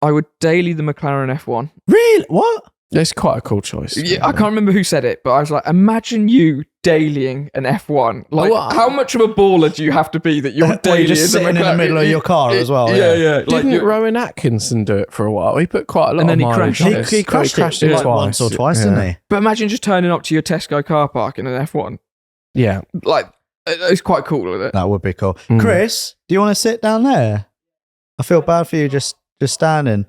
[SPEAKER 3] I would daily the McLaren F1.
[SPEAKER 2] Really? What?
[SPEAKER 1] It's quite a cool choice.
[SPEAKER 3] Yeah, I can't remember who said it, but I was like, imagine you dailying an F1. Like,
[SPEAKER 1] Well,
[SPEAKER 3] how much of a baller do you have to be that you're
[SPEAKER 2] Well,
[SPEAKER 3] daily
[SPEAKER 2] you're just
[SPEAKER 3] in the
[SPEAKER 2] sitting in the
[SPEAKER 3] McLaren?
[SPEAKER 2] middle of your car as well,
[SPEAKER 3] Yeah,
[SPEAKER 2] yeah.
[SPEAKER 3] Like,
[SPEAKER 1] Didn't
[SPEAKER 3] you-
[SPEAKER 1] Rowan Atkinson do it for a while? He put quite a lot
[SPEAKER 3] And then
[SPEAKER 1] of
[SPEAKER 3] he
[SPEAKER 1] mileage
[SPEAKER 3] crashed
[SPEAKER 1] on
[SPEAKER 3] it.
[SPEAKER 1] this.
[SPEAKER 2] He crashed it like
[SPEAKER 1] twice.
[SPEAKER 2] once or twice,
[SPEAKER 1] Yeah.
[SPEAKER 2] didn't he?
[SPEAKER 3] but imagine just turning up to your Tesco car park in an F1.
[SPEAKER 1] Yeah.
[SPEAKER 3] Like, it's quite cool, isn't it?
[SPEAKER 2] That would be cool.
[SPEAKER 1] Mm.
[SPEAKER 2] Chris, do you want to sit down there? I feel bad for you just standing.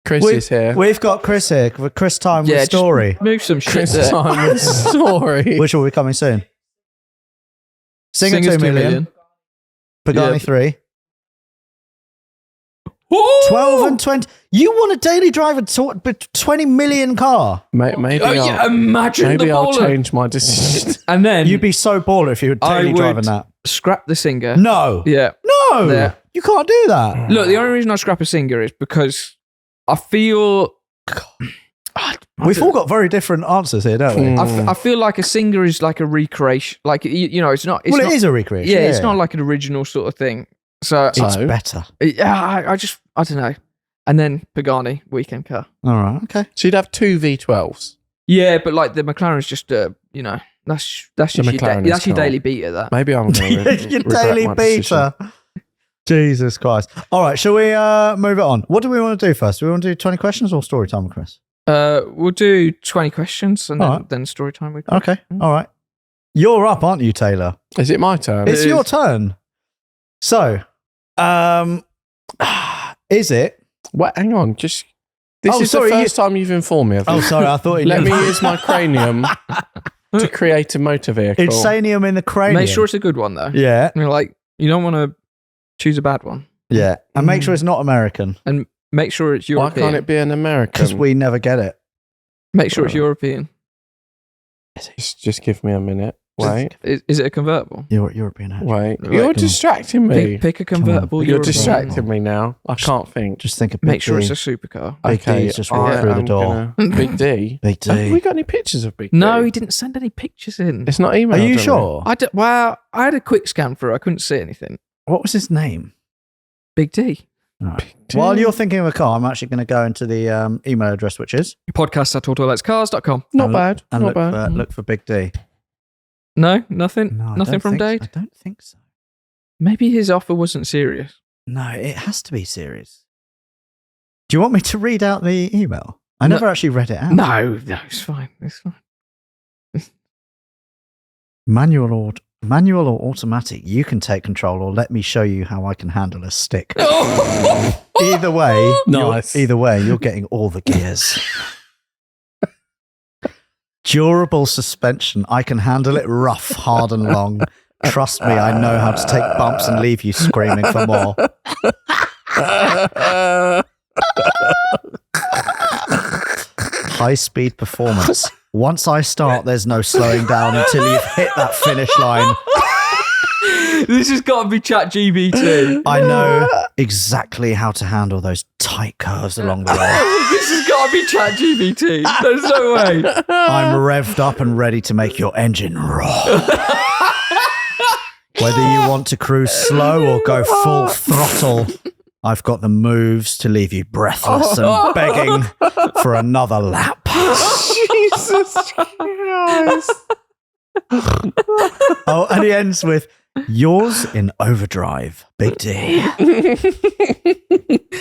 [SPEAKER 1] Chris is here.
[SPEAKER 2] We've got Chris here for Chris Time
[SPEAKER 3] Yeah,
[SPEAKER 2] with
[SPEAKER 3] just
[SPEAKER 2] Story,
[SPEAKER 3] Move some shit
[SPEAKER 1] Chris
[SPEAKER 3] there.
[SPEAKER 1] Simon's story.
[SPEAKER 2] which will be coming soon. Singer
[SPEAKER 3] Singers
[SPEAKER 2] 2 million. Pagani
[SPEAKER 3] Yeah.
[SPEAKER 2] 3.
[SPEAKER 3] Woo!
[SPEAKER 2] 12 and 20. You want a daily driver 20 million car?
[SPEAKER 1] Maybe
[SPEAKER 3] Oh, yeah,
[SPEAKER 1] I'll,
[SPEAKER 3] imagine
[SPEAKER 1] maybe
[SPEAKER 3] the
[SPEAKER 1] I'll
[SPEAKER 3] baller.
[SPEAKER 1] change my decision.
[SPEAKER 3] And then
[SPEAKER 2] You'd be so baller if you were
[SPEAKER 3] I
[SPEAKER 2] daily
[SPEAKER 3] would-
[SPEAKER 2] driving that.
[SPEAKER 3] scrap the Singer.
[SPEAKER 2] No.
[SPEAKER 3] Yeah.
[SPEAKER 2] No.
[SPEAKER 3] Yeah.
[SPEAKER 2] You can't do that.
[SPEAKER 3] Look, the only reason I scrap a Singer is because I feel...
[SPEAKER 2] We've all got very different answers here, don't we?
[SPEAKER 1] Mm.
[SPEAKER 3] I feel like a Singer is like a recreation. Like, you know, it's not... It's
[SPEAKER 2] Well,
[SPEAKER 3] not,
[SPEAKER 2] it is a recreation.
[SPEAKER 3] Yeah, it's not like an original sort of thing. So,
[SPEAKER 2] It's better.
[SPEAKER 3] yeah, I don't know. And then Pagani, weekend car.
[SPEAKER 2] All right. Okay.
[SPEAKER 1] So you'd have two V12s.
[SPEAKER 3] Yeah, but like the McLaren's just, you know, that's just
[SPEAKER 1] McLaren is
[SPEAKER 3] that's your
[SPEAKER 1] cool.
[SPEAKER 3] daily beater, that.
[SPEAKER 1] Maybe I'm going to
[SPEAKER 2] Your daily beta. Jesus Christ. All right. Shall we move it on? What do we want to do first? Do we want to do 20 questions or story time with Chris?
[SPEAKER 3] We'll do 20 questions and
[SPEAKER 2] Alright.
[SPEAKER 3] then story time with Chris.
[SPEAKER 2] Okay. All right. You're up, aren't you, Taylor?
[SPEAKER 1] Is it my turn?
[SPEAKER 2] It's
[SPEAKER 3] It
[SPEAKER 2] your
[SPEAKER 3] is.
[SPEAKER 2] turn. So, is it?
[SPEAKER 1] Wait, hang on. Just this
[SPEAKER 2] Oh,
[SPEAKER 1] is
[SPEAKER 2] sorry,
[SPEAKER 1] the first time you've informed me of this.
[SPEAKER 2] Oh, sorry. I thought you
[SPEAKER 1] Let
[SPEAKER 2] knew.
[SPEAKER 1] me use my cranium to create a motor vehicle.
[SPEAKER 2] Insanium in the cranium.
[SPEAKER 3] Make sure it's a good one, though.
[SPEAKER 2] Yeah.
[SPEAKER 3] You're like, you don't want to choose a bad one.
[SPEAKER 2] Yeah. And make sure it's not American
[SPEAKER 3] And make sure it's
[SPEAKER 1] Why
[SPEAKER 3] European.
[SPEAKER 1] can't it be an American?
[SPEAKER 2] because we never get it.
[SPEAKER 3] Make sure it's European.
[SPEAKER 1] Just give me a minute. Wait,
[SPEAKER 3] Is it a convertible?
[SPEAKER 2] You're European. Actually.
[SPEAKER 1] wait.
[SPEAKER 3] Right,
[SPEAKER 1] You're
[SPEAKER 2] come on.
[SPEAKER 1] distracting me.
[SPEAKER 3] Pick a convertible
[SPEAKER 1] You're
[SPEAKER 3] European.
[SPEAKER 1] distracting me now. I can't think.
[SPEAKER 2] Just think of Big
[SPEAKER 3] Make sure
[SPEAKER 2] D.
[SPEAKER 3] it's a supercar.
[SPEAKER 2] Big D's just walked
[SPEAKER 1] I
[SPEAKER 2] through the
[SPEAKER 1] am
[SPEAKER 2] door.
[SPEAKER 1] gonna- Big D.
[SPEAKER 2] Big
[SPEAKER 1] Have we
[SPEAKER 2] D.
[SPEAKER 1] got any pictures of Big D?
[SPEAKER 3] No, he didn't send any pictures in.
[SPEAKER 1] It's not emailed.
[SPEAKER 2] Are you
[SPEAKER 1] to me.
[SPEAKER 2] sure?
[SPEAKER 3] Well, I had a quick scan through. I couldn't see anything.
[SPEAKER 2] What was his name?
[SPEAKER 3] Big D.
[SPEAKER 1] D.
[SPEAKER 2] While you're thinking of a car, I'm actually going to go into the email address, which is
[SPEAKER 3] Podcast at autoletscars.com.
[SPEAKER 1] Not
[SPEAKER 2] and-
[SPEAKER 1] bad.
[SPEAKER 2] and
[SPEAKER 1] Not bad.
[SPEAKER 2] look for Big D.
[SPEAKER 3] No, nothing.
[SPEAKER 2] No, I
[SPEAKER 3] Nothing
[SPEAKER 2] don't
[SPEAKER 3] from
[SPEAKER 2] think so.
[SPEAKER 3] Dade.
[SPEAKER 2] I don't think so.
[SPEAKER 3] Maybe his offer wasn't serious.
[SPEAKER 2] No, it has to be serious. Do you want me to read out the email? I
[SPEAKER 3] No.
[SPEAKER 2] never actually read it out.
[SPEAKER 3] No, it's fine. It's fine.
[SPEAKER 2] Manual or automatic, you can take control, or let me show you how I can handle a stick. Either way,
[SPEAKER 1] Nice.
[SPEAKER 2] you're getting all the gears. Durable suspension, I can handle it rough, hard and long. Trust me, I know how to take bumps and leave you screaming for more. High speed performance. Once I start, there's no slowing down until you've hit that finish line.
[SPEAKER 3] This has got to be ChatGPT.
[SPEAKER 2] I know exactly how to handle those tight curves along the way.
[SPEAKER 3] This has got to be ChatGPT. There's no way.
[SPEAKER 2] I'm revved up and ready to make your engine roar. Whether you want to cruise slow or go full throttle, I've got the moves to leave you breathless and begging for another lap.
[SPEAKER 1] Jesus Christ.
[SPEAKER 2] Oh, and he ends with, yours in overdrive, Big D.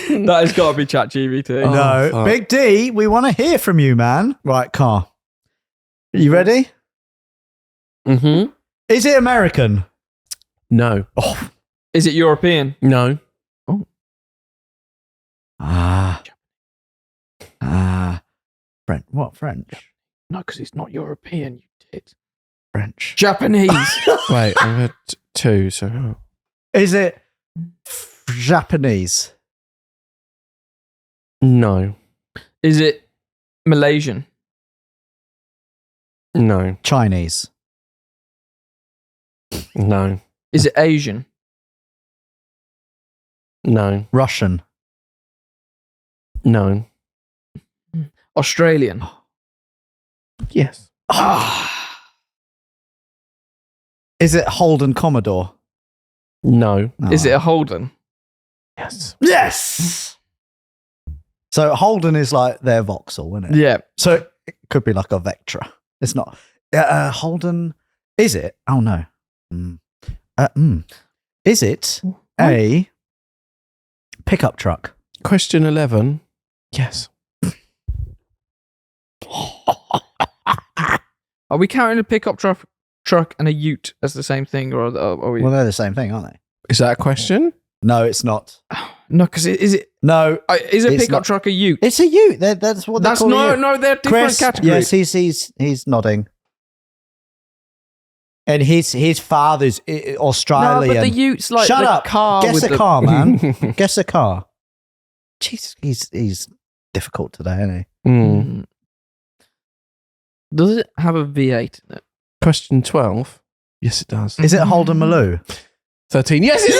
[SPEAKER 3] That has got to be ChatGPT.
[SPEAKER 1] Oh,
[SPEAKER 2] No,
[SPEAKER 1] fuck.
[SPEAKER 2] Big D, we want to hear from you, man. Right, car. You ready?
[SPEAKER 1] Mm-hmm.
[SPEAKER 2] Is it American?
[SPEAKER 1] No.
[SPEAKER 2] Oh,
[SPEAKER 3] Is it European?
[SPEAKER 1] No.
[SPEAKER 2] French. What French?
[SPEAKER 3] No, because it's not European, you tit.
[SPEAKER 2] French.
[SPEAKER 3] Japanese.
[SPEAKER 1] Wait, I've had two, so...
[SPEAKER 2] Is it Japanese?
[SPEAKER 1] No.
[SPEAKER 3] Is it Malaysian?
[SPEAKER 1] No.
[SPEAKER 2] Chinese?
[SPEAKER 1] No.
[SPEAKER 3] Is it Asian?
[SPEAKER 1] No.
[SPEAKER 2] Russian?
[SPEAKER 1] No.
[SPEAKER 3] Australian?
[SPEAKER 1] Yes.
[SPEAKER 2] Is it Holden Commodore?
[SPEAKER 1] No.
[SPEAKER 2] No.
[SPEAKER 3] Is it a Holden?
[SPEAKER 1] Yes.
[SPEAKER 2] Yes! So Holden is like their Vauxhall, isn't it?
[SPEAKER 3] Yeah.
[SPEAKER 2] So it could be like a Vectra. It's not. Holden, is it? Oh, no. Is it a pickup truck?
[SPEAKER 1] Question 11. Yes.
[SPEAKER 3] Are we counting a pickup truck and a ute as the same thing, or are we?
[SPEAKER 2] Well, they're the same thing, aren't they?
[SPEAKER 1] Is that a question?
[SPEAKER 2] No, it's not.
[SPEAKER 3] No, because is it
[SPEAKER 2] No,
[SPEAKER 3] is a
[SPEAKER 2] It's
[SPEAKER 3] pickup
[SPEAKER 2] not.
[SPEAKER 3] truck a ute?
[SPEAKER 2] it's a ute. That's what
[SPEAKER 3] That's
[SPEAKER 2] they call a ute.
[SPEAKER 3] no, they're different
[SPEAKER 2] Chris,
[SPEAKER 3] categories.
[SPEAKER 2] yes, he's nodding. And his father's
[SPEAKER 3] No,
[SPEAKER 2] Australian.
[SPEAKER 3] but the ute's like
[SPEAKER 2] Shut
[SPEAKER 3] the
[SPEAKER 2] up.
[SPEAKER 3] car.
[SPEAKER 2] Guess
[SPEAKER 3] with
[SPEAKER 2] a
[SPEAKER 3] the,
[SPEAKER 2] car, man. Guess a car. Jesus, he's difficult today, isn't he?
[SPEAKER 1] Mm.
[SPEAKER 3] Does it have a V8 in it?
[SPEAKER 1] Question 12. Yes, it does.
[SPEAKER 2] Is it Holden Maloo?
[SPEAKER 1] 13. Yes, it is!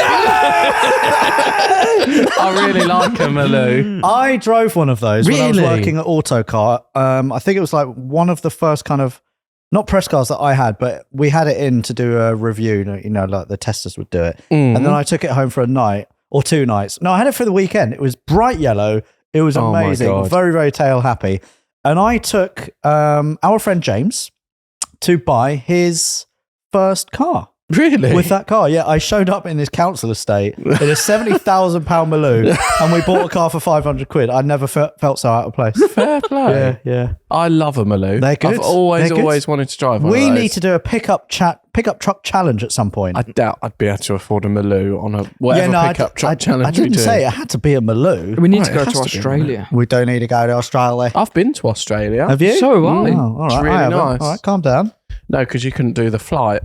[SPEAKER 1] I really like a Maloo.
[SPEAKER 2] I drove one of those when I was
[SPEAKER 1] Really?
[SPEAKER 2] working at Autocar. I think it was like one of the first kind of, not press cars that I had, but we had it in to do a review, you know, like the testers would do it.
[SPEAKER 1] Mm.
[SPEAKER 2] And then I took it home for a night or 2 nights. No, I had it for the weekend. It was bright yellow. It was
[SPEAKER 1] Oh my
[SPEAKER 2] amazing.
[SPEAKER 1] God.
[SPEAKER 2] Very, very tail happy. And I took our friend James to buy his first car.
[SPEAKER 1] Really?
[SPEAKER 2] With that car, yeah, I showed up in his council estate in a £70,000 Maloo, and we bought a car for 500 quid. I never felt so out of place.
[SPEAKER 1] Fair play.
[SPEAKER 2] Yeah.
[SPEAKER 1] I love a Maloo.
[SPEAKER 2] They're good.
[SPEAKER 1] I've always
[SPEAKER 2] They're good.
[SPEAKER 1] wanted to drive one
[SPEAKER 2] We
[SPEAKER 1] of those.
[SPEAKER 2] need to do a pickup truck challenge at some point.
[SPEAKER 1] I doubt I'd be able to afford a Maloo on a whatever pickup truck challenge
[SPEAKER 2] I
[SPEAKER 1] we
[SPEAKER 2] didn't
[SPEAKER 1] do.
[SPEAKER 2] say it had to be a Maloo.
[SPEAKER 3] We need
[SPEAKER 1] Right,
[SPEAKER 3] to go
[SPEAKER 1] it
[SPEAKER 3] to
[SPEAKER 1] has to be,
[SPEAKER 3] Australia.
[SPEAKER 2] We don't need to go to Australia.
[SPEAKER 1] I've been to Australia.
[SPEAKER 2] Have you?
[SPEAKER 3] So have I.
[SPEAKER 2] Oh, all right.
[SPEAKER 1] It's
[SPEAKER 2] I
[SPEAKER 1] really
[SPEAKER 2] haven't.
[SPEAKER 1] nice.
[SPEAKER 2] All right, calm down.
[SPEAKER 1] No, because you couldn't do the flight.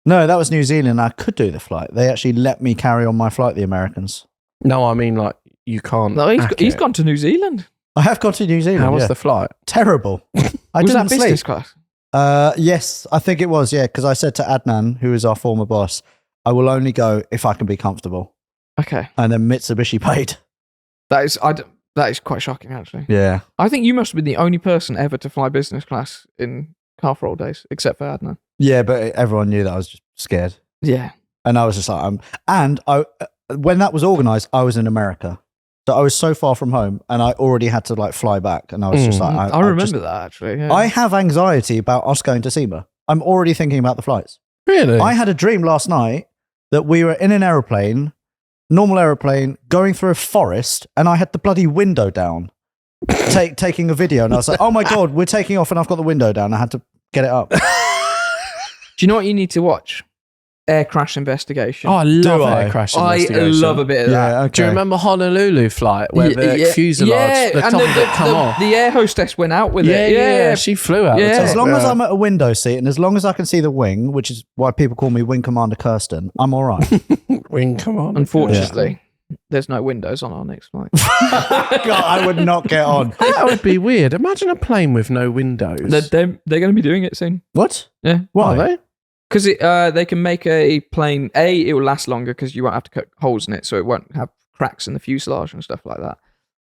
[SPEAKER 2] No, that was New Zealand. I could do the flight. They actually let me carry on my flight, the Americans.
[SPEAKER 1] No, I mean like you can't.
[SPEAKER 3] No,
[SPEAKER 1] hack
[SPEAKER 3] he's
[SPEAKER 1] it.
[SPEAKER 3] gone to New Zealand.
[SPEAKER 2] I have gone to New Zealand.
[SPEAKER 1] How was
[SPEAKER 2] yeah.
[SPEAKER 1] the flight?
[SPEAKER 2] Terrible. I
[SPEAKER 3] Was
[SPEAKER 2] didn't
[SPEAKER 3] that business
[SPEAKER 2] sleep.
[SPEAKER 3] class?
[SPEAKER 2] Yes, I think it was, yeah, because I said to Adnan, who is our former boss, I will only go if I can be comfortable.
[SPEAKER 3] Okay,
[SPEAKER 2] And then Mitsubishi paid.
[SPEAKER 3] that is quite shocking actually.
[SPEAKER 2] Yeah.
[SPEAKER 3] I think you must have been the only person ever to fly business class in car for all days, except for Adnan.
[SPEAKER 2] Yeah, but everyone knew that I was just scared.
[SPEAKER 3] Yeah.
[SPEAKER 2] And I was just like, and I, when that was organized, I was in America. So I was so far from home and I already had to like fly back. And I was just like,
[SPEAKER 3] I remember that actually. Yeah.
[SPEAKER 2] I have anxiety about us going to SEMA. I'm already thinking about the flights.
[SPEAKER 1] Really?
[SPEAKER 2] I had a dream last night that we were in an aeroplane, normal aeroplane, going through a forest, and I had the bloody window down, taking a video. And I was like, oh my God, we're taking off, and I've got the window down. I had to get it up.
[SPEAKER 3] Do you know what you need to watch? Air Crash Investigation.
[SPEAKER 1] Oh, I love Air Crash
[SPEAKER 3] I
[SPEAKER 1] Investigation.
[SPEAKER 3] love a bit of that.
[SPEAKER 2] Yeah, okay.
[SPEAKER 1] Do you remember Honolulu flight where the fuselage, the top
[SPEAKER 3] and
[SPEAKER 1] of it come off?
[SPEAKER 3] the air hostess went out with
[SPEAKER 1] Yeah,
[SPEAKER 3] it.
[SPEAKER 1] yeah, she flew out.
[SPEAKER 3] Yeah.
[SPEAKER 1] the top.
[SPEAKER 2] As long as
[SPEAKER 1] Yeah.
[SPEAKER 2] I'm at a window seat and as long as I can see the wing, which is why people call me Wing Commander Kirsten, I'm all right.
[SPEAKER 1] Wing, come on.
[SPEAKER 3] Unfortunately, there's no windows on our next flight.
[SPEAKER 2] God, I would not get on.
[SPEAKER 1] That would be weird. Imagine a plane with no windows.
[SPEAKER 3] they're going to be doing it soon.
[SPEAKER 2] What?
[SPEAKER 3] Yeah.
[SPEAKER 2] Why?
[SPEAKER 1] Are they?
[SPEAKER 3] Because they can make a plane, it will last longer because you won't have to cut holes in it, so it won't have cracks in the fuselage and stuff like that.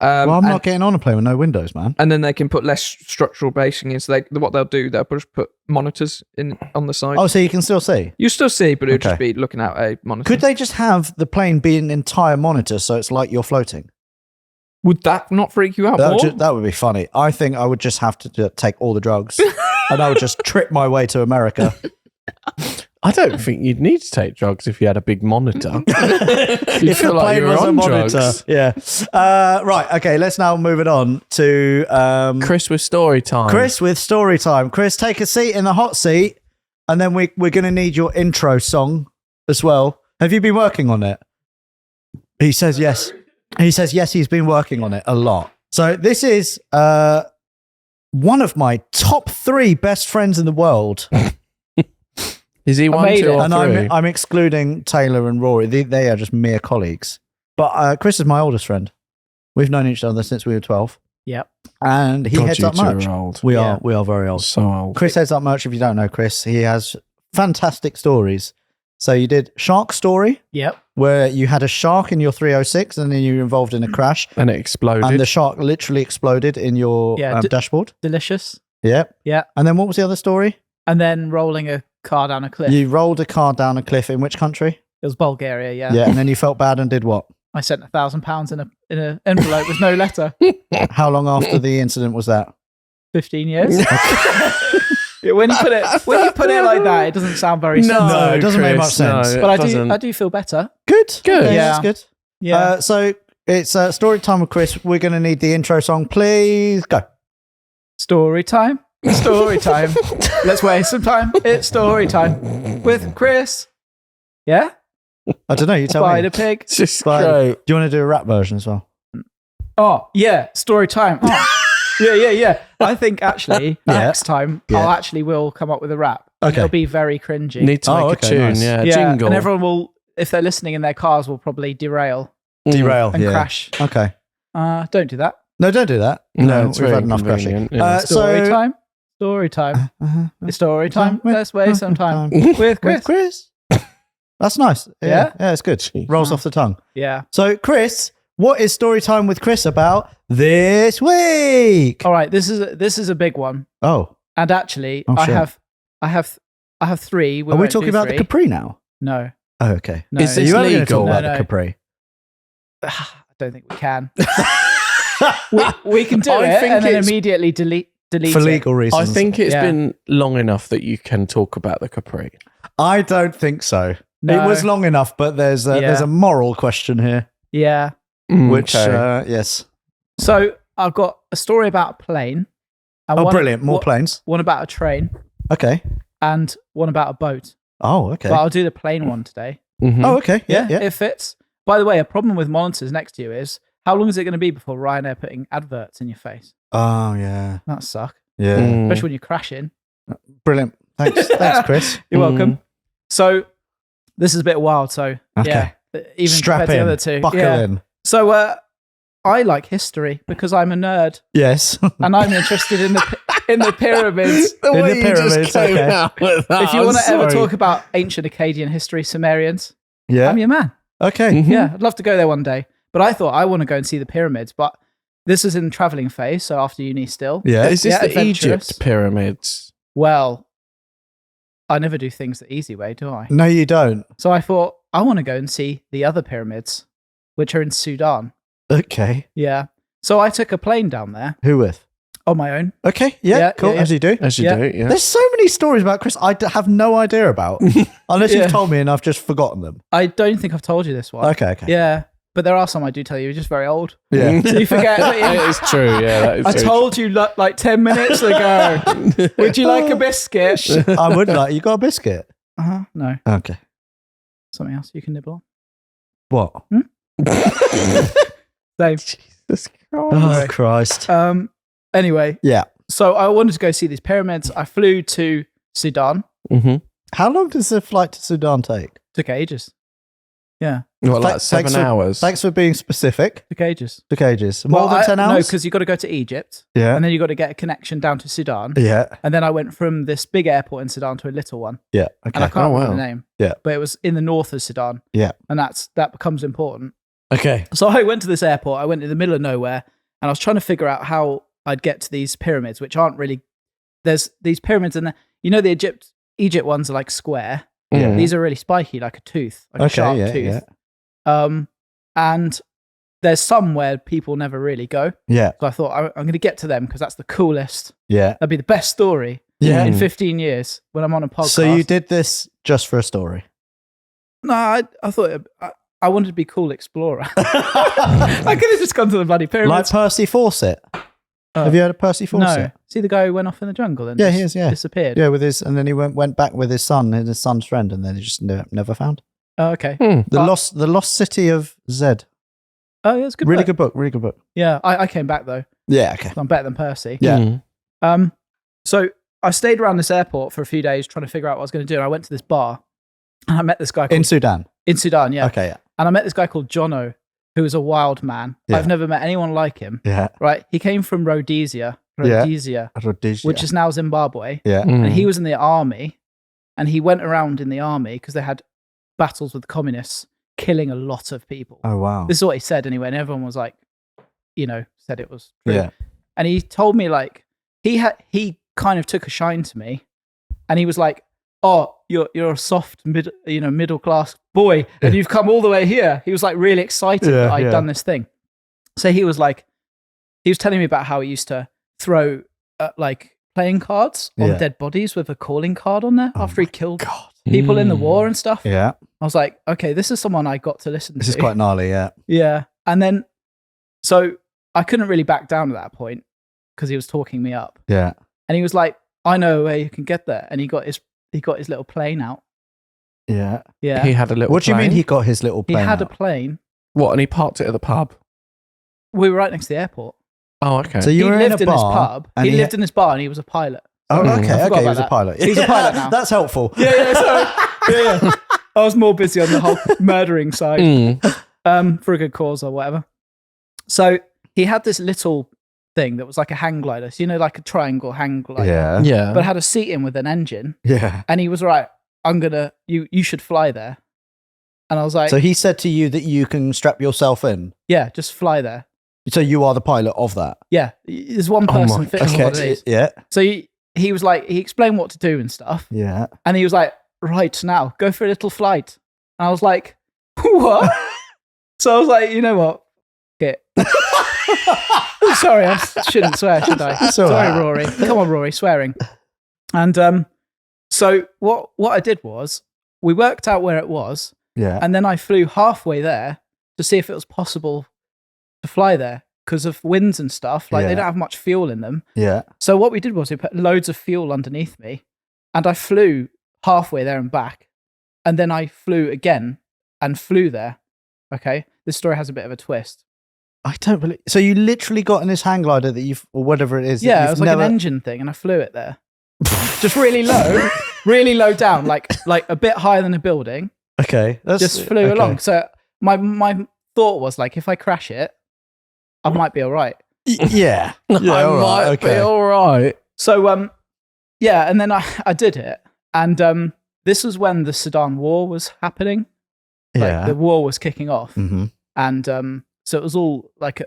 [SPEAKER 2] Well, I'm
[SPEAKER 3] and,
[SPEAKER 2] not getting on a plane with no windows, man.
[SPEAKER 3] and then they can put less structural basing in, so what they'll do, they'll just put monitors in on the side.
[SPEAKER 2] Oh, so you can still see?
[SPEAKER 3] You still see, but it'll just
[SPEAKER 2] Okay.
[SPEAKER 3] be looking at a monitor.
[SPEAKER 2] Could they just have the plane be an entire monitor so it's like you're floating?
[SPEAKER 3] Would that not freak you out
[SPEAKER 2] That
[SPEAKER 3] more?
[SPEAKER 2] would, that would be funny. I think I would just have to take all the drugs and I would just trip my way to America.
[SPEAKER 1] I don't think you'd need to take drugs if you had a big monitor.
[SPEAKER 2] If
[SPEAKER 1] You'd
[SPEAKER 2] the
[SPEAKER 1] feel like
[SPEAKER 2] plane
[SPEAKER 1] you were
[SPEAKER 2] was a
[SPEAKER 1] on
[SPEAKER 2] monitor.
[SPEAKER 1] drugs.
[SPEAKER 2] Yeah. Right. Okay. Let's now move it on to
[SPEAKER 1] Chris with story time.
[SPEAKER 2] Chris with story time. Chris, take a seat in the hot seat, and then we're going to need your intro song as well. Have you been working on it? He says yes. He says yes. He's been working on it a lot. So this is one of my top 3 best friends in the world.
[SPEAKER 1] Is he one,
[SPEAKER 3] made
[SPEAKER 1] 2,
[SPEAKER 3] it.
[SPEAKER 1] or
[SPEAKER 2] And
[SPEAKER 1] 3?
[SPEAKER 2] I'm excluding Taylor and Rory. They are just mere colleagues. But Chris is my oldest friend. We've known each other since we were 12.
[SPEAKER 5] Yep.
[SPEAKER 2] And he
[SPEAKER 1] God,
[SPEAKER 2] heads
[SPEAKER 1] you
[SPEAKER 2] up
[SPEAKER 1] two
[SPEAKER 2] merch.
[SPEAKER 1] are old.
[SPEAKER 2] We
[SPEAKER 5] Yeah.
[SPEAKER 2] are very old.
[SPEAKER 1] So old.
[SPEAKER 2] Chris heads up merch. If you don't know Chris, he has fantastic stories. So you did Shark Story,
[SPEAKER 5] Yep.
[SPEAKER 2] where you had a shark in your 306 and then you were involved in a crash.
[SPEAKER 1] And it exploded.
[SPEAKER 2] And the shark literally exploded in your
[SPEAKER 5] Yeah,
[SPEAKER 2] dashboard.
[SPEAKER 5] Delicious.
[SPEAKER 2] Yeah.
[SPEAKER 5] Yeah.
[SPEAKER 2] And then what was the other story?
[SPEAKER 5] And then rolling a car down a cliff.
[SPEAKER 2] You rolled a car down a cliff in which country?
[SPEAKER 5] It was Bulgaria. Yeah.
[SPEAKER 2] Yeah. And then you felt bad and did what?
[SPEAKER 5] I sent £1,000 in an envelope with no letter.
[SPEAKER 2] How long after the incident was that?
[SPEAKER 5] 15 years. Yeah, when you put it like that, it doesn't sound very sensible.
[SPEAKER 2] No, it doesn't make much sense.
[SPEAKER 5] But I do feel better.
[SPEAKER 2] Good.
[SPEAKER 1] Good.
[SPEAKER 2] Okay,
[SPEAKER 5] Yeah.
[SPEAKER 2] That's good.
[SPEAKER 5] Yeah.
[SPEAKER 2] So it's story time with Chris. We're going to need the intro song. Please go.
[SPEAKER 5] Story time. Story time. Let's waste some time. It's story time with Chris. Yeah.
[SPEAKER 2] I don't know. You tell me.
[SPEAKER 5] Spider Pig.
[SPEAKER 1] It's just
[SPEAKER 2] Spider-
[SPEAKER 1] great.
[SPEAKER 2] Do you want to do a rap version as well?
[SPEAKER 5] Oh yeah. Story time. Oh. Yeah. I think actually
[SPEAKER 2] Yeah.
[SPEAKER 5] next time
[SPEAKER 2] Yeah.
[SPEAKER 5] I'll actually will come up with a rap.
[SPEAKER 2] Okay.
[SPEAKER 5] It'll be very cringy.
[SPEAKER 1] Need to
[SPEAKER 2] Oh,
[SPEAKER 1] make
[SPEAKER 2] okay,
[SPEAKER 1] a tune.
[SPEAKER 2] nice.
[SPEAKER 1] Yeah,
[SPEAKER 5] yeah,
[SPEAKER 1] jingle.
[SPEAKER 5] and everyone will, if they're listening in their cars, will probably derail
[SPEAKER 2] Derail.
[SPEAKER 5] and
[SPEAKER 2] yeah.
[SPEAKER 5] crash.
[SPEAKER 2] Okay.
[SPEAKER 5] Don't do that.
[SPEAKER 2] No, don't do that.
[SPEAKER 1] No, it's
[SPEAKER 2] we've
[SPEAKER 1] very
[SPEAKER 2] had enough crashing.
[SPEAKER 1] inconvenient, yeah.
[SPEAKER 5] Story
[SPEAKER 2] So-
[SPEAKER 5] time. Story time. It's story time.
[SPEAKER 2] With-
[SPEAKER 5] Let's waste some time
[SPEAKER 2] with
[SPEAKER 5] with Chris.
[SPEAKER 2] Chris. That's nice.
[SPEAKER 5] Yeah?
[SPEAKER 2] Yeah, it's good.
[SPEAKER 1] Jeez.
[SPEAKER 2] Rolls off the tongue.
[SPEAKER 5] Yeah.
[SPEAKER 2] So, Chris, what is story time with Chris about this week?
[SPEAKER 5] All right. This is a big one.
[SPEAKER 2] Oh,
[SPEAKER 5] And actually,
[SPEAKER 2] Oh,
[SPEAKER 5] I
[SPEAKER 2] shit.
[SPEAKER 5] have 3.
[SPEAKER 2] are we
[SPEAKER 5] won't
[SPEAKER 2] talking
[SPEAKER 5] do
[SPEAKER 2] about
[SPEAKER 5] 3.
[SPEAKER 2] the Capri now?
[SPEAKER 5] No.
[SPEAKER 2] Oh, okay.
[SPEAKER 5] No.
[SPEAKER 1] Is
[SPEAKER 2] Are
[SPEAKER 1] this
[SPEAKER 2] you ever going to talk
[SPEAKER 1] legal?
[SPEAKER 2] about
[SPEAKER 5] No,
[SPEAKER 2] the
[SPEAKER 5] no.
[SPEAKER 2] Capri?
[SPEAKER 5] I don't think we can. we can do
[SPEAKER 1] I
[SPEAKER 5] it
[SPEAKER 1] think
[SPEAKER 5] and then
[SPEAKER 1] it's-
[SPEAKER 5] immediately delete
[SPEAKER 2] For
[SPEAKER 5] it.
[SPEAKER 2] legal
[SPEAKER 1] I
[SPEAKER 2] reasons.
[SPEAKER 1] think it's
[SPEAKER 5] Yeah.
[SPEAKER 1] been long enough that you can talk about the Capri.
[SPEAKER 2] I don't think so.
[SPEAKER 5] No.
[SPEAKER 2] It was long enough, but there's
[SPEAKER 5] Yeah.
[SPEAKER 2] a moral question here,
[SPEAKER 5] Yeah.
[SPEAKER 2] which
[SPEAKER 1] Okay.
[SPEAKER 2] yes.
[SPEAKER 5] So I've got a story about a plane. And
[SPEAKER 2] Oh,
[SPEAKER 5] one-
[SPEAKER 2] brilliant! More
[SPEAKER 5] one-
[SPEAKER 2] planes.
[SPEAKER 5] One about a train
[SPEAKER 2] Okay.
[SPEAKER 5] and one about a boat.
[SPEAKER 2] Oh, okay.
[SPEAKER 5] But I'll do the plane one today.
[SPEAKER 1] Mhm.
[SPEAKER 2] Oh, okay. Yeah, yeah.
[SPEAKER 5] It fits. By the way, a problem with monitors next to you is how long is it going to be before Ryanair putting adverts in your face?
[SPEAKER 2] Oh, yeah.
[SPEAKER 5] That suck.
[SPEAKER 2] Yeah.
[SPEAKER 1] Mm.
[SPEAKER 5] Especially when you're crashing.
[SPEAKER 2] Brilliant. Thanks, thanks, Chris.
[SPEAKER 5] You're
[SPEAKER 1] Mm.
[SPEAKER 5] welcome. So this is a bit wild. So
[SPEAKER 2] Okay.
[SPEAKER 5] yeah, even
[SPEAKER 2] Strap
[SPEAKER 5] compared to
[SPEAKER 2] in.
[SPEAKER 5] the other two.
[SPEAKER 2] Buckle
[SPEAKER 5] yeah.
[SPEAKER 2] in.
[SPEAKER 5] So I like history because I'm a nerd
[SPEAKER 2] Yes.
[SPEAKER 5] and I'm interested in the pyramids.
[SPEAKER 1] The
[SPEAKER 2] In
[SPEAKER 1] way
[SPEAKER 2] the
[SPEAKER 1] you just
[SPEAKER 2] pyramids,
[SPEAKER 1] came
[SPEAKER 2] okay.
[SPEAKER 1] out with that,
[SPEAKER 5] If you
[SPEAKER 1] I'm
[SPEAKER 5] want to ever
[SPEAKER 1] sorry.
[SPEAKER 5] talk about ancient Akkadian history, Sumerians,
[SPEAKER 2] yeah.
[SPEAKER 5] I'm your man.
[SPEAKER 2] Okay.
[SPEAKER 1] Mhm.
[SPEAKER 5] Yeah, I'd love to go there one day. But I thought I want to go and see the pyramids. But this is in traveling phase, so after uni still.
[SPEAKER 2] Yeah.
[SPEAKER 1] Is this
[SPEAKER 5] Yeah,
[SPEAKER 1] the
[SPEAKER 5] adventurous.
[SPEAKER 1] Egypt pyramids?
[SPEAKER 5] Well, I never do things the easy way, do I?
[SPEAKER 2] No, you don't.
[SPEAKER 5] So I thought I want to go and see the other pyramids, which are in Sudan.
[SPEAKER 2] Okay.
[SPEAKER 5] Yeah. So I took a plane down there
[SPEAKER 2] Who with?
[SPEAKER 5] on my own.
[SPEAKER 2] Okay. Yeah.
[SPEAKER 5] Yeah,
[SPEAKER 2] cool.
[SPEAKER 5] yeah,
[SPEAKER 2] As you do.
[SPEAKER 1] As you
[SPEAKER 5] Yeah.
[SPEAKER 1] do, yeah.
[SPEAKER 2] There's so many stories about Chris I have no idea about, unless
[SPEAKER 5] Yeah.
[SPEAKER 2] you've told me and I've just forgotten them.
[SPEAKER 5] I don't think I've told you this one.
[SPEAKER 2] Okay. Okay.
[SPEAKER 5] Yeah. but there are some I do tell you. You're just very old.
[SPEAKER 2] Yeah.
[SPEAKER 5] So you forget.
[SPEAKER 1] It is true. Yeah, that is
[SPEAKER 5] I
[SPEAKER 1] true.
[SPEAKER 5] told you like 10 minutes ago. Would you like a biscuit?
[SPEAKER 2] I would like. You got a biscuit?
[SPEAKER 5] No,
[SPEAKER 2] Okay.
[SPEAKER 5] something else you can nibble on.
[SPEAKER 2] What?
[SPEAKER 5] Same.
[SPEAKER 1] Jesus Christ.
[SPEAKER 2] Oh Christ.
[SPEAKER 5] Anyway,
[SPEAKER 2] Yeah.
[SPEAKER 5] so I wanted to go see these pyramids. I flew to Sudan.
[SPEAKER 1] Mm-hmm.
[SPEAKER 2] How long does the flight to Sudan take?
[SPEAKER 5] Took ages. Yeah,
[SPEAKER 1] What, like
[SPEAKER 2] Thanks
[SPEAKER 1] 7
[SPEAKER 2] for-
[SPEAKER 1] hours?
[SPEAKER 2] Thanks for being specific.
[SPEAKER 5] took ages.
[SPEAKER 2] Took ages. More than 10
[SPEAKER 5] No,
[SPEAKER 2] hours?
[SPEAKER 5] because you got to go to Egypt,
[SPEAKER 2] Yeah.
[SPEAKER 5] and then you got to get a connection down to Sudan.
[SPEAKER 2] Yeah.
[SPEAKER 5] And then I went from this big airport in Sudan to a little one,
[SPEAKER 2] Yeah.
[SPEAKER 5] and I
[SPEAKER 2] Okay.
[SPEAKER 5] can't
[SPEAKER 1] Oh,
[SPEAKER 5] remember
[SPEAKER 1] wow.
[SPEAKER 5] the name.
[SPEAKER 2] Yeah.
[SPEAKER 5] But it was in the north of Sudan.
[SPEAKER 2] Yeah.
[SPEAKER 5] And that becomes important.
[SPEAKER 2] Okay.
[SPEAKER 5] So I went to this airport. I went in the middle of nowhere, and I was trying to figure out how I'd get to these pyramids, which aren't really. There's these pyramids, and the Egypt ones are like square.
[SPEAKER 1] Mm.
[SPEAKER 5] These are really spiky, like a tooth, like a
[SPEAKER 2] Okay.
[SPEAKER 5] sharp
[SPEAKER 2] Yeah.
[SPEAKER 5] tooth.
[SPEAKER 2] Yeah.
[SPEAKER 5] And there's some where people never really go.
[SPEAKER 2] Yeah.
[SPEAKER 5] So I thought I'm going to get to them because that's the coolest.
[SPEAKER 2] Yeah.
[SPEAKER 5] That'd be the best story
[SPEAKER 2] Yeah.
[SPEAKER 5] in 15 years when I'm on a podcast.
[SPEAKER 2] So you did this just for a story?
[SPEAKER 5] No, I thought I wanted to be a cool explorer. I could have just gone to the bloody
[SPEAKER 2] Like
[SPEAKER 5] pyramids.
[SPEAKER 2] Percy Fawcett.
[SPEAKER 5] Oh.
[SPEAKER 2] Have you heard of Percy
[SPEAKER 5] No,
[SPEAKER 2] Fawcett?
[SPEAKER 5] see the guy who went off in the jungle and
[SPEAKER 2] Yeah,
[SPEAKER 5] just
[SPEAKER 2] he is, yeah.
[SPEAKER 5] disappeared.
[SPEAKER 2] Yeah, and then he went back with his son and his son's friend, and then he just never found.
[SPEAKER 5] Oh, okay.
[SPEAKER 2] The lost city of Zed.
[SPEAKER 5] Oh, yeah, it's a good.
[SPEAKER 2] Really
[SPEAKER 5] book.
[SPEAKER 2] good book. Really good book.
[SPEAKER 5] Yeah, I came back though.
[SPEAKER 2] Yeah. Okay.
[SPEAKER 5] I'm better than Percy.
[SPEAKER 2] Yeah.
[SPEAKER 1] Mm.
[SPEAKER 5] So I stayed around this airport for a few days trying to figure out what I was going to do. And I went to this bar and I met this guy
[SPEAKER 2] In Sudan.
[SPEAKER 5] in Sudan. Yeah.
[SPEAKER 2] Okay. Yeah.
[SPEAKER 5] And I met this guy called Jono, who was a wild man.
[SPEAKER 2] Yeah.
[SPEAKER 5] I've never met anyone like him.
[SPEAKER 2] Yeah.
[SPEAKER 5] Right. He came from Rhodesia,
[SPEAKER 2] Yeah.
[SPEAKER 5] which is now Zimbabwe.
[SPEAKER 2] Yeah.
[SPEAKER 1] Mm.
[SPEAKER 5] And he was in the army and he went around in the army because they had battles with the communists, killing a lot of people.
[SPEAKER 2] Oh wow.
[SPEAKER 5] This is what he said anyway. And everyone was like, said it was true.
[SPEAKER 2] Yeah.
[SPEAKER 5] And he told me like, he kind of took a shine to me and he was like, oh, you're a soft middle class boy and you've come all the way here. He was like really excited that I'd done this thing. So he was telling me about how he used to throw like playing cards on dead bodies with a calling card on there after he killed people in the war and stuff.
[SPEAKER 2] Yeah.
[SPEAKER 5] I was like, okay, this is someone I got to listen to.
[SPEAKER 2] This is quite gnarly. Yeah.
[SPEAKER 5] Yeah. And then, so I couldn't really back down at that point because he was talking me up.
[SPEAKER 2] Yeah.
[SPEAKER 5] And he was like, I know where you can get there. And he got his little plane out.
[SPEAKER 2] Yeah.
[SPEAKER 5] Yeah.
[SPEAKER 1] He had a little
[SPEAKER 2] What do you mean
[SPEAKER 1] plane?
[SPEAKER 2] he got his little
[SPEAKER 5] He
[SPEAKER 2] plane?
[SPEAKER 5] had a
[SPEAKER 2] out?
[SPEAKER 5] plane.
[SPEAKER 1] What, and he parked it at the pub?
[SPEAKER 5] We were right next to the airport.
[SPEAKER 1] Oh, okay.
[SPEAKER 2] So you
[SPEAKER 5] He
[SPEAKER 2] were in
[SPEAKER 5] lived
[SPEAKER 2] a
[SPEAKER 5] in this
[SPEAKER 2] bar.
[SPEAKER 5] pub.
[SPEAKER 2] and
[SPEAKER 5] He lived in this bar and he was a pilot.
[SPEAKER 2] Oh,
[SPEAKER 1] Mm.
[SPEAKER 2] okay.
[SPEAKER 5] I forgot
[SPEAKER 2] Okay. He
[SPEAKER 5] about
[SPEAKER 2] was a
[SPEAKER 5] that.
[SPEAKER 2] pilot.
[SPEAKER 5] He's a pilot now.
[SPEAKER 2] That's helpful.
[SPEAKER 5] Yeah, sorry. Yeah. I was more busy on the whole murdering side.
[SPEAKER 1] Mm.
[SPEAKER 5] For a good cause or whatever. So he had this little thing that was like a hang glider. So, like a triangle hang glider.
[SPEAKER 2] Yeah.
[SPEAKER 1] Yeah.
[SPEAKER 5] But had a seat in with an engine.
[SPEAKER 2] Yeah.
[SPEAKER 5] And he was right, you should fly there. And I was like,
[SPEAKER 2] So he said to you that you can strap yourself in.
[SPEAKER 5] yeah, just fly there.
[SPEAKER 2] So you are the pilot of that.
[SPEAKER 5] Yeah. There's one
[SPEAKER 1] Oh
[SPEAKER 5] person
[SPEAKER 1] my-
[SPEAKER 5] fits what it is.
[SPEAKER 2] Yeah.
[SPEAKER 5] So he was like, he explained what to do and stuff.
[SPEAKER 2] Yeah.
[SPEAKER 5] And he was like, right now, go for a little flight. And I was like, what? So I was like, you know what? Get. Sorry, I shouldn't swear, should I?
[SPEAKER 2] It's all
[SPEAKER 5] Sorry,
[SPEAKER 2] right.
[SPEAKER 5] Rory. Come on, Rory, swearing. And so what I did was we worked out where it was,
[SPEAKER 2] Yeah.
[SPEAKER 5] and then I flew halfway there to see if it was possible to fly there because of winds and stuff. Like
[SPEAKER 2] Yeah.
[SPEAKER 5] they don't have much fuel in them.
[SPEAKER 2] Yeah.
[SPEAKER 5] So what we did was we put loads of fuel underneath me, and I flew halfway there and back, and then I flew again and flew there. Okay, this story has a bit of a twist.
[SPEAKER 2] I don't believe. So you literally got in this hang glider that or whatever it is. that
[SPEAKER 5] Yeah, it
[SPEAKER 2] you've
[SPEAKER 5] was like
[SPEAKER 2] never...
[SPEAKER 5] an engine thing, and I flew it there, just really low down, like a bit higher than a building.
[SPEAKER 2] Okay. That's,
[SPEAKER 5] Just flew
[SPEAKER 2] okay.
[SPEAKER 5] along. So my thought was like, if I crash it, I might be all right.
[SPEAKER 2] Yeah. Yeah.
[SPEAKER 1] I
[SPEAKER 2] all right,
[SPEAKER 1] might be
[SPEAKER 2] okay.
[SPEAKER 1] all right.
[SPEAKER 5] So yeah, and then I did it, and this was when the Sudan war was happening. Like,
[SPEAKER 2] Yeah.
[SPEAKER 5] the war was kicking off,
[SPEAKER 2] Mm-hmm.
[SPEAKER 5] and so it was all like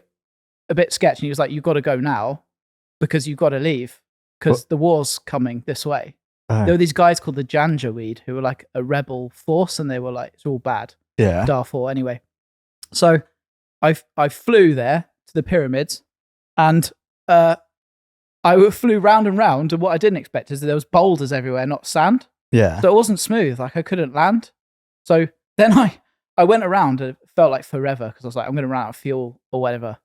[SPEAKER 5] a bit sketchy. And he was like, "You've got to go now because you've got to leave because the war's coming this way."
[SPEAKER 2] Oh.
[SPEAKER 5] There were these guys called the Janjaweed who were like a rebel force, and they were like, "It's all bad."
[SPEAKER 2] Yeah.
[SPEAKER 5] Darfur anyway. So I flew there to the pyramids, and I flew round and round. And what I didn't expect is that there was boulders everywhere, not sand.
[SPEAKER 2] Yeah.
[SPEAKER 5] So it wasn't smooth. Like I couldn't land. So then I went around and it felt like forever because I was like, I'm going to run out of fuel or whatever.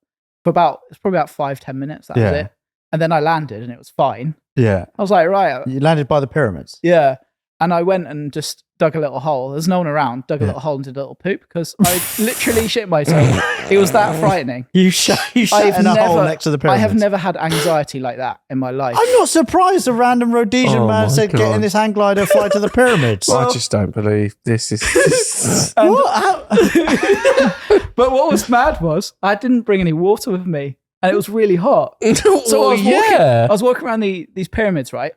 [SPEAKER 5] It's probably about 5-10 minutes. That was it. And then I landed and it was fine.
[SPEAKER 2] Yeah.
[SPEAKER 5] I was like, right.
[SPEAKER 2] You landed by the pyramids.
[SPEAKER 5] Yeah. And I went and just dug a little hole. There's no one around. Dug a little hole and did a little poop because I literally shit myself. It was that frightening.
[SPEAKER 2] You shat in a hole next to the pyramids.
[SPEAKER 5] I have never had anxiety like that in my life.
[SPEAKER 2] I'm not surprised a random Rhodesian
[SPEAKER 1] Oh
[SPEAKER 2] man
[SPEAKER 1] my
[SPEAKER 2] said, get in
[SPEAKER 1] God.
[SPEAKER 2] this hang glider, fly to the pyramids.
[SPEAKER 1] I just don't believe this is.
[SPEAKER 5] But what was mad was I didn't bring any water with me and it was really hot.
[SPEAKER 1] So
[SPEAKER 5] I was walking around these pyramids, right?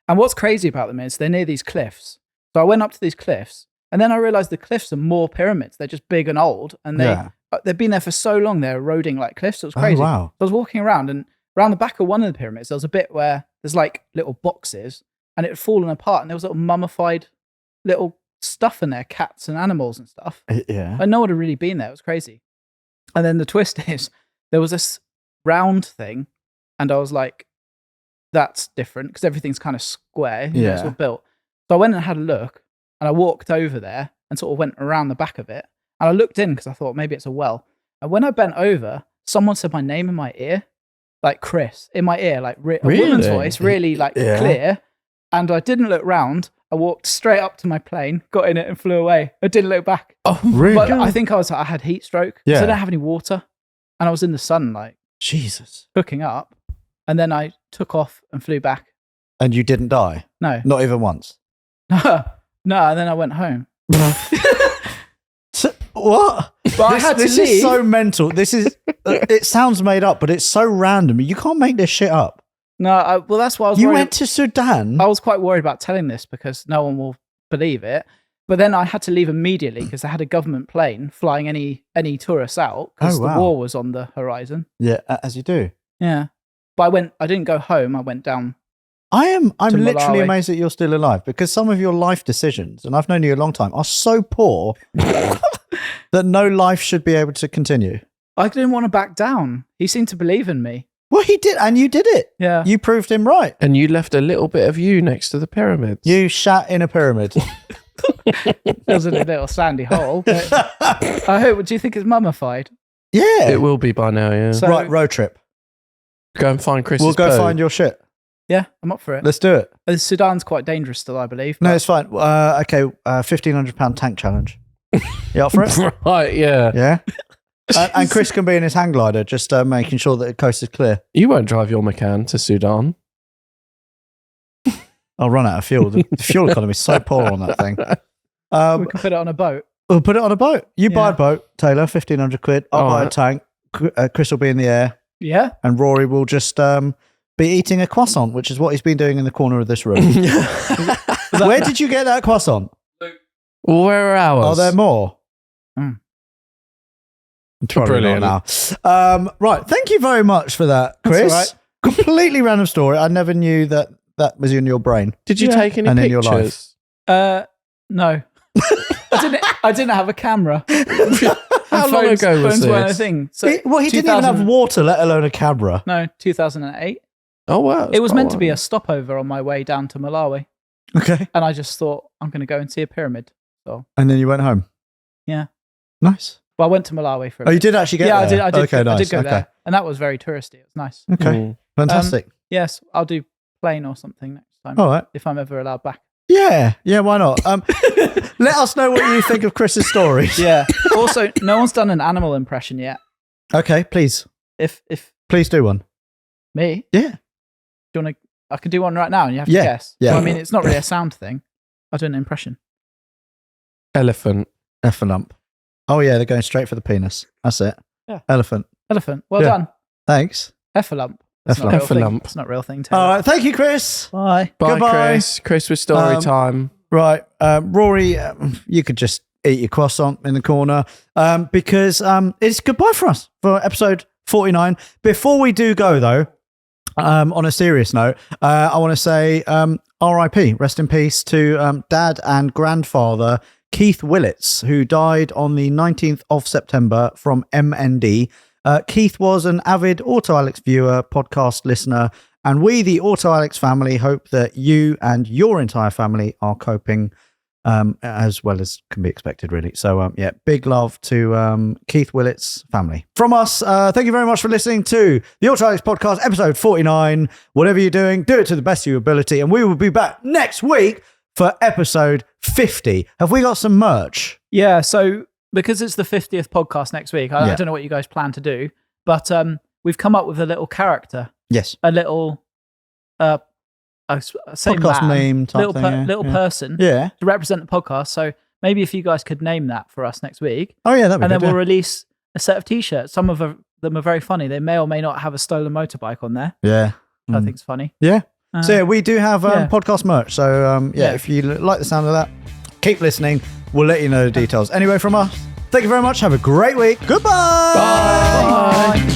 [SPEAKER 5] And what's crazy about them is they're near these cliffs. So I went up to these cliffs and then I realized the cliffs are more pyramids. They're just big and old and they've been there for so long. They're eroding like cliffs. It was crazy.
[SPEAKER 2] Oh, wow.
[SPEAKER 5] So I was walking around and around the back of one of the pyramids, there was a bit where there's like little boxes and it had fallen apart and there was little mummified little stuff in there, cats and animals and stuff.
[SPEAKER 2] Yeah.
[SPEAKER 5] And no one had really been there. It was crazy. And then the twist is there was this round thing and I was like, that's different because everything's kind of square. You know, it's all built. So I went and had a look and I walked over there and sort of went around the back of it. And I looked in because I thought maybe it's a well. And when I bent over, someone said my name in my ear, like Chris, in my ear, like a woman's voice, really like clear. And I didn't look round. I walked straight up to my plane, got in it and flew away. I didn't look back.
[SPEAKER 1] Oh,
[SPEAKER 2] really?
[SPEAKER 5] But I think I had heat stroke.
[SPEAKER 2] Yeah.
[SPEAKER 5] So I didn't have any water. And I was in the sun, like
[SPEAKER 2] Jesus.
[SPEAKER 5] cooking up. And then I took off and flew back.
[SPEAKER 2] And you didn't die?
[SPEAKER 5] No.
[SPEAKER 2] Not even once?
[SPEAKER 5] No, and then I went home.
[SPEAKER 2] So, what?
[SPEAKER 5] But I had to
[SPEAKER 2] this
[SPEAKER 5] leave.
[SPEAKER 2] is so mental. This is, it sounds made up, but it's so random. You can't make this shit up.
[SPEAKER 5] No, well, that's why I was
[SPEAKER 2] You
[SPEAKER 5] worried.
[SPEAKER 2] went to Sudan?
[SPEAKER 5] I was quite worried about telling this because no one will believe it. But then I had to leave immediately because they had a government plane flying any tourists out because
[SPEAKER 2] Oh, wow.
[SPEAKER 5] the war was on the horizon.
[SPEAKER 2] Yeah, as you do.
[SPEAKER 5] Yeah. But I didn't go home. I went down.
[SPEAKER 2] I'm
[SPEAKER 5] to
[SPEAKER 2] literally
[SPEAKER 5] Malawi.
[SPEAKER 2] amazed that you're still alive because some of your life decisions, and I've known you a long time, are so poor that no life should be able to continue.
[SPEAKER 5] I didn't want to back down. He seemed to believe in me.
[SPEAKER 2] Well, he did, and you did it.
[SPEAKER 5] Yeah.
[SPEAKER 2] You proved him right.
[SPEAKER 1] and you left a little bit of you next to the pyramids.
[SPEAKER 2] You shat in a pyramid.
[SPEAKER 5] It was in a little sandy hole. But I hope. Do you think it's mummified?
[SPEAKER 2] Yeah.
[SPEAKER 1] It will be by now, yeah.
[SPEAKER 5] So-
[SPEAKER 2] Right, road trip.
[SPEAKER 1] Go and find Chris's
[SPEAKER 2] We'll go
[SPEAKER 1] poo.
[SPEAKER 2] find your shit.
[SPEAKER 5] Yeah, I'm up for it.
[SPEAKER 2] Let's do it.
[SPEAKER 5] Sudan's quite dangerous still, I believe.
[SPEAKER 2] No,
[SPEAKER 5] but-
[SPEAKER 2] it's fine. Okay, £1,500 tank challenge. You up for it?
[SPEAKER 1] Right, yeah.
[SPEAKER 2] Yeah. And Chris can be in his hang glider, just making sure that the coast is clear.
[SPEAKER 1] You won't drive your Macan to Sudan.
[SPEAKER 2] I'll run out of fuel. The fuel economy is so poor on that thing.
[SPEAKER 5] we can put it on a boat.
[SPEAKER 2] We'll put it on a boat. You buy
[SPEAKER 5] Yeah.
[SPEAKER 2] a boat, Taylor, £1,500. I'll buy a
[SPEAKER 1] Alright.
[SPEAKER 2] tank. Chris will be in the air,
[SPEAKER 5] Yeah.
[SPEAKER 2] and Rory will just be eating a croissant, which is what he's been doing in the corner of this room. Where did you get that croissant?
[SPEAKER 1] Well, where are ours?
[SPEAKER 2] Are there more?
[SPEAKER 5] Mm.
[SPEAKER 2] Probably
[SPEAKER 1] Brilliant.
[SPEAKER 2] not now. Right. Thank you very much for that, Chris.
[SPEAKER 5] That's
[SPEAKER 2] Completely random story. I never knew that was in your brain.
[SPEAKER 1] Did you
[SPEAKER 5] Yeah.
[SPEAKER 1] take any
[SPEAKER 2] And in your
[SPEAKER 1] pictures?
[SPEAKER 2] life.
[SPEAKER 5] No. I didn't have a camera.
[SPEAKER 1] How long ago was
[SPEAKER 5] phones weren't a
[SPEAKER 1] this?
[SPEAKER 5] thing. So
[SPEAKER 2] He didn't even have
[SPEAKER 5] 2000
[SPEAKER 2] water, let alone a camera.
[SPEAKER 5] No, 2008.
[SPEAKER 1] Oh, wow.
[SPEAKER 5] It was meant to be a stopover on my way down to Malawi,
[SPEAKER 2] Okay.
[SPEAKER 5] and I just thought I'm going to go and see a pyramid.
[SPEAKER 2] And then you went home.
[SPEAKER 5] Yeah.
[SPEAKER 2] Nice.
[SPEAKER 5] Well, I went to Malawi for a
[SPEAKER 2] Oh, you
[SPEAKER 5] bit.
[SPEAKER 2] did actually get
[SPEAKER 5] Yeah,
[SPEAKER 2] there?
[SPEAKER 5] I did.
[SPEAKER 2] Okay, nice.
[SPEAKER 5] I did go
[SPEAKER 2] okay.
[SPEAKER 5] there, and that was very touristy. It was nice.
[SPEAKER 2] Okay.
[SPEAKER 1] Mm.
[SPEAKER 2] Fantastic.
[SPEAKER 5] Yes, I'll do plane or something next time
[SPEAKER 2] All right.
[SPEAKER 5] if I'm ever allowed back.
[SPEAKER 2] Yeah. Yeah, why not? Let us know what you think of Chris's story.
[SPEAKER 5] Yeah. Also, no one's done an animal impression yet.
[SPEAKER 2] Okay, please.
[SPEAKER 5] If
[SPEAKER 2] Please do one.
[SPEAKER 5] me,
[SPEAKER 2] Yeah.
[SPEAKER 5] do you want to? I can do one right now, and you have to
[SPEAKER 2] Yeah,
[SPEAKER 5] guess.
[SPEAKER 2] yeah.
[SPEAKER 5] Well, I mean, it's not really a sound thing. I'll do an impression.
[SPEAKER 1] Elephant.
[SPEAKER 2] Effalump. Oh, yeah, they're going straight for the penis. That's it.
[SPEAKER 5] Yeah.
[SPEAKER 2] Elephant.
[SPEAKER 5] Elephant. Well
[SPEAKER 2] Yeah.
[SPEAKER 5] done.
[SPEAKER 2] Thanks.
[SPEAKER 5] Heffalump. That's not a real thing.
[SPEAKER 1] Heffalump.
[SPEAKER 5] It's not a real thing. Taylor.
[SPEAKER 2] All right. Thank you, Chris.
[SPEAKER 5] Bye.
[SPEAKER 1] Bye,
[SPEAKER 2] Goodbye.
[SPEAKER 1] Chris. Chris with story time.
[SPEAKER 2] Right. Rory, you could just eat your croissant in the corner because it's goodbye for us for episode 49. Before we do go, though, on a serious note, I want to say RIP, rest in peace to dad and grandfather Keith Willits, who died on the 19th of September from MND. Keith was an avid Auto Alex viewer, podcast listener, and we, the Auto Alex family, hope that you and your entire family are coping as well as can be expected, really. So, yeah, big love to Keith Willett's family. From us, thank you very much for listening to the Auto Podcast, episode 49. Whatever you're doing, do it to the best of your ability, and we will be back next week for episode 50. Have we got some merch?
[SPEAKER 5] Yeah, so because it's the 50th podcast next week, I
[SPEAKER 2] Yeah.
[SPEAKER 5] don't know what you guys plan to do, but we've come up with a little character,
[SPEAKER 2] Yes.
[SPEAKER 5] a little say
[SPEAKER 2] Podcast name type
[SPEAKER 5] little
[SPEAKER 2] thing, yeah.
[SPEAKER 5] person
[SPEAKER 2] Yeah.
[SPEAKER 5] to represent the podcast. So maybe if you guys could name that for us next week,
[SPEAKER 2] Oh, yeah, that'd be
[SPEAKER 5] and then
[SPEAKER 2] good.
[SPEAKER 5] we'll
[SPEAKER 2] yeah.
[SPEAKER 5] release a set of t-shirts. Some of them are very funny. They may or may not have a stolen motorbike on there.
[SPEAKER 2] Yeah.
[SPEAKER 5] Which I think's funny.
[SPEAKER 2] Yeah. So yeah, we do have
[SPEAKER 5] yeah.
[SPEAKER 2] podcast merch. So yeah,
[SPEAKER 5] Yeah.
[SPEAKER 2] if you like the sound of that, keep listening. We'll let you know the details. Anyway, from us, thank you very much. Have a great week. Goodbye.
[SPEAKER 5] Bye.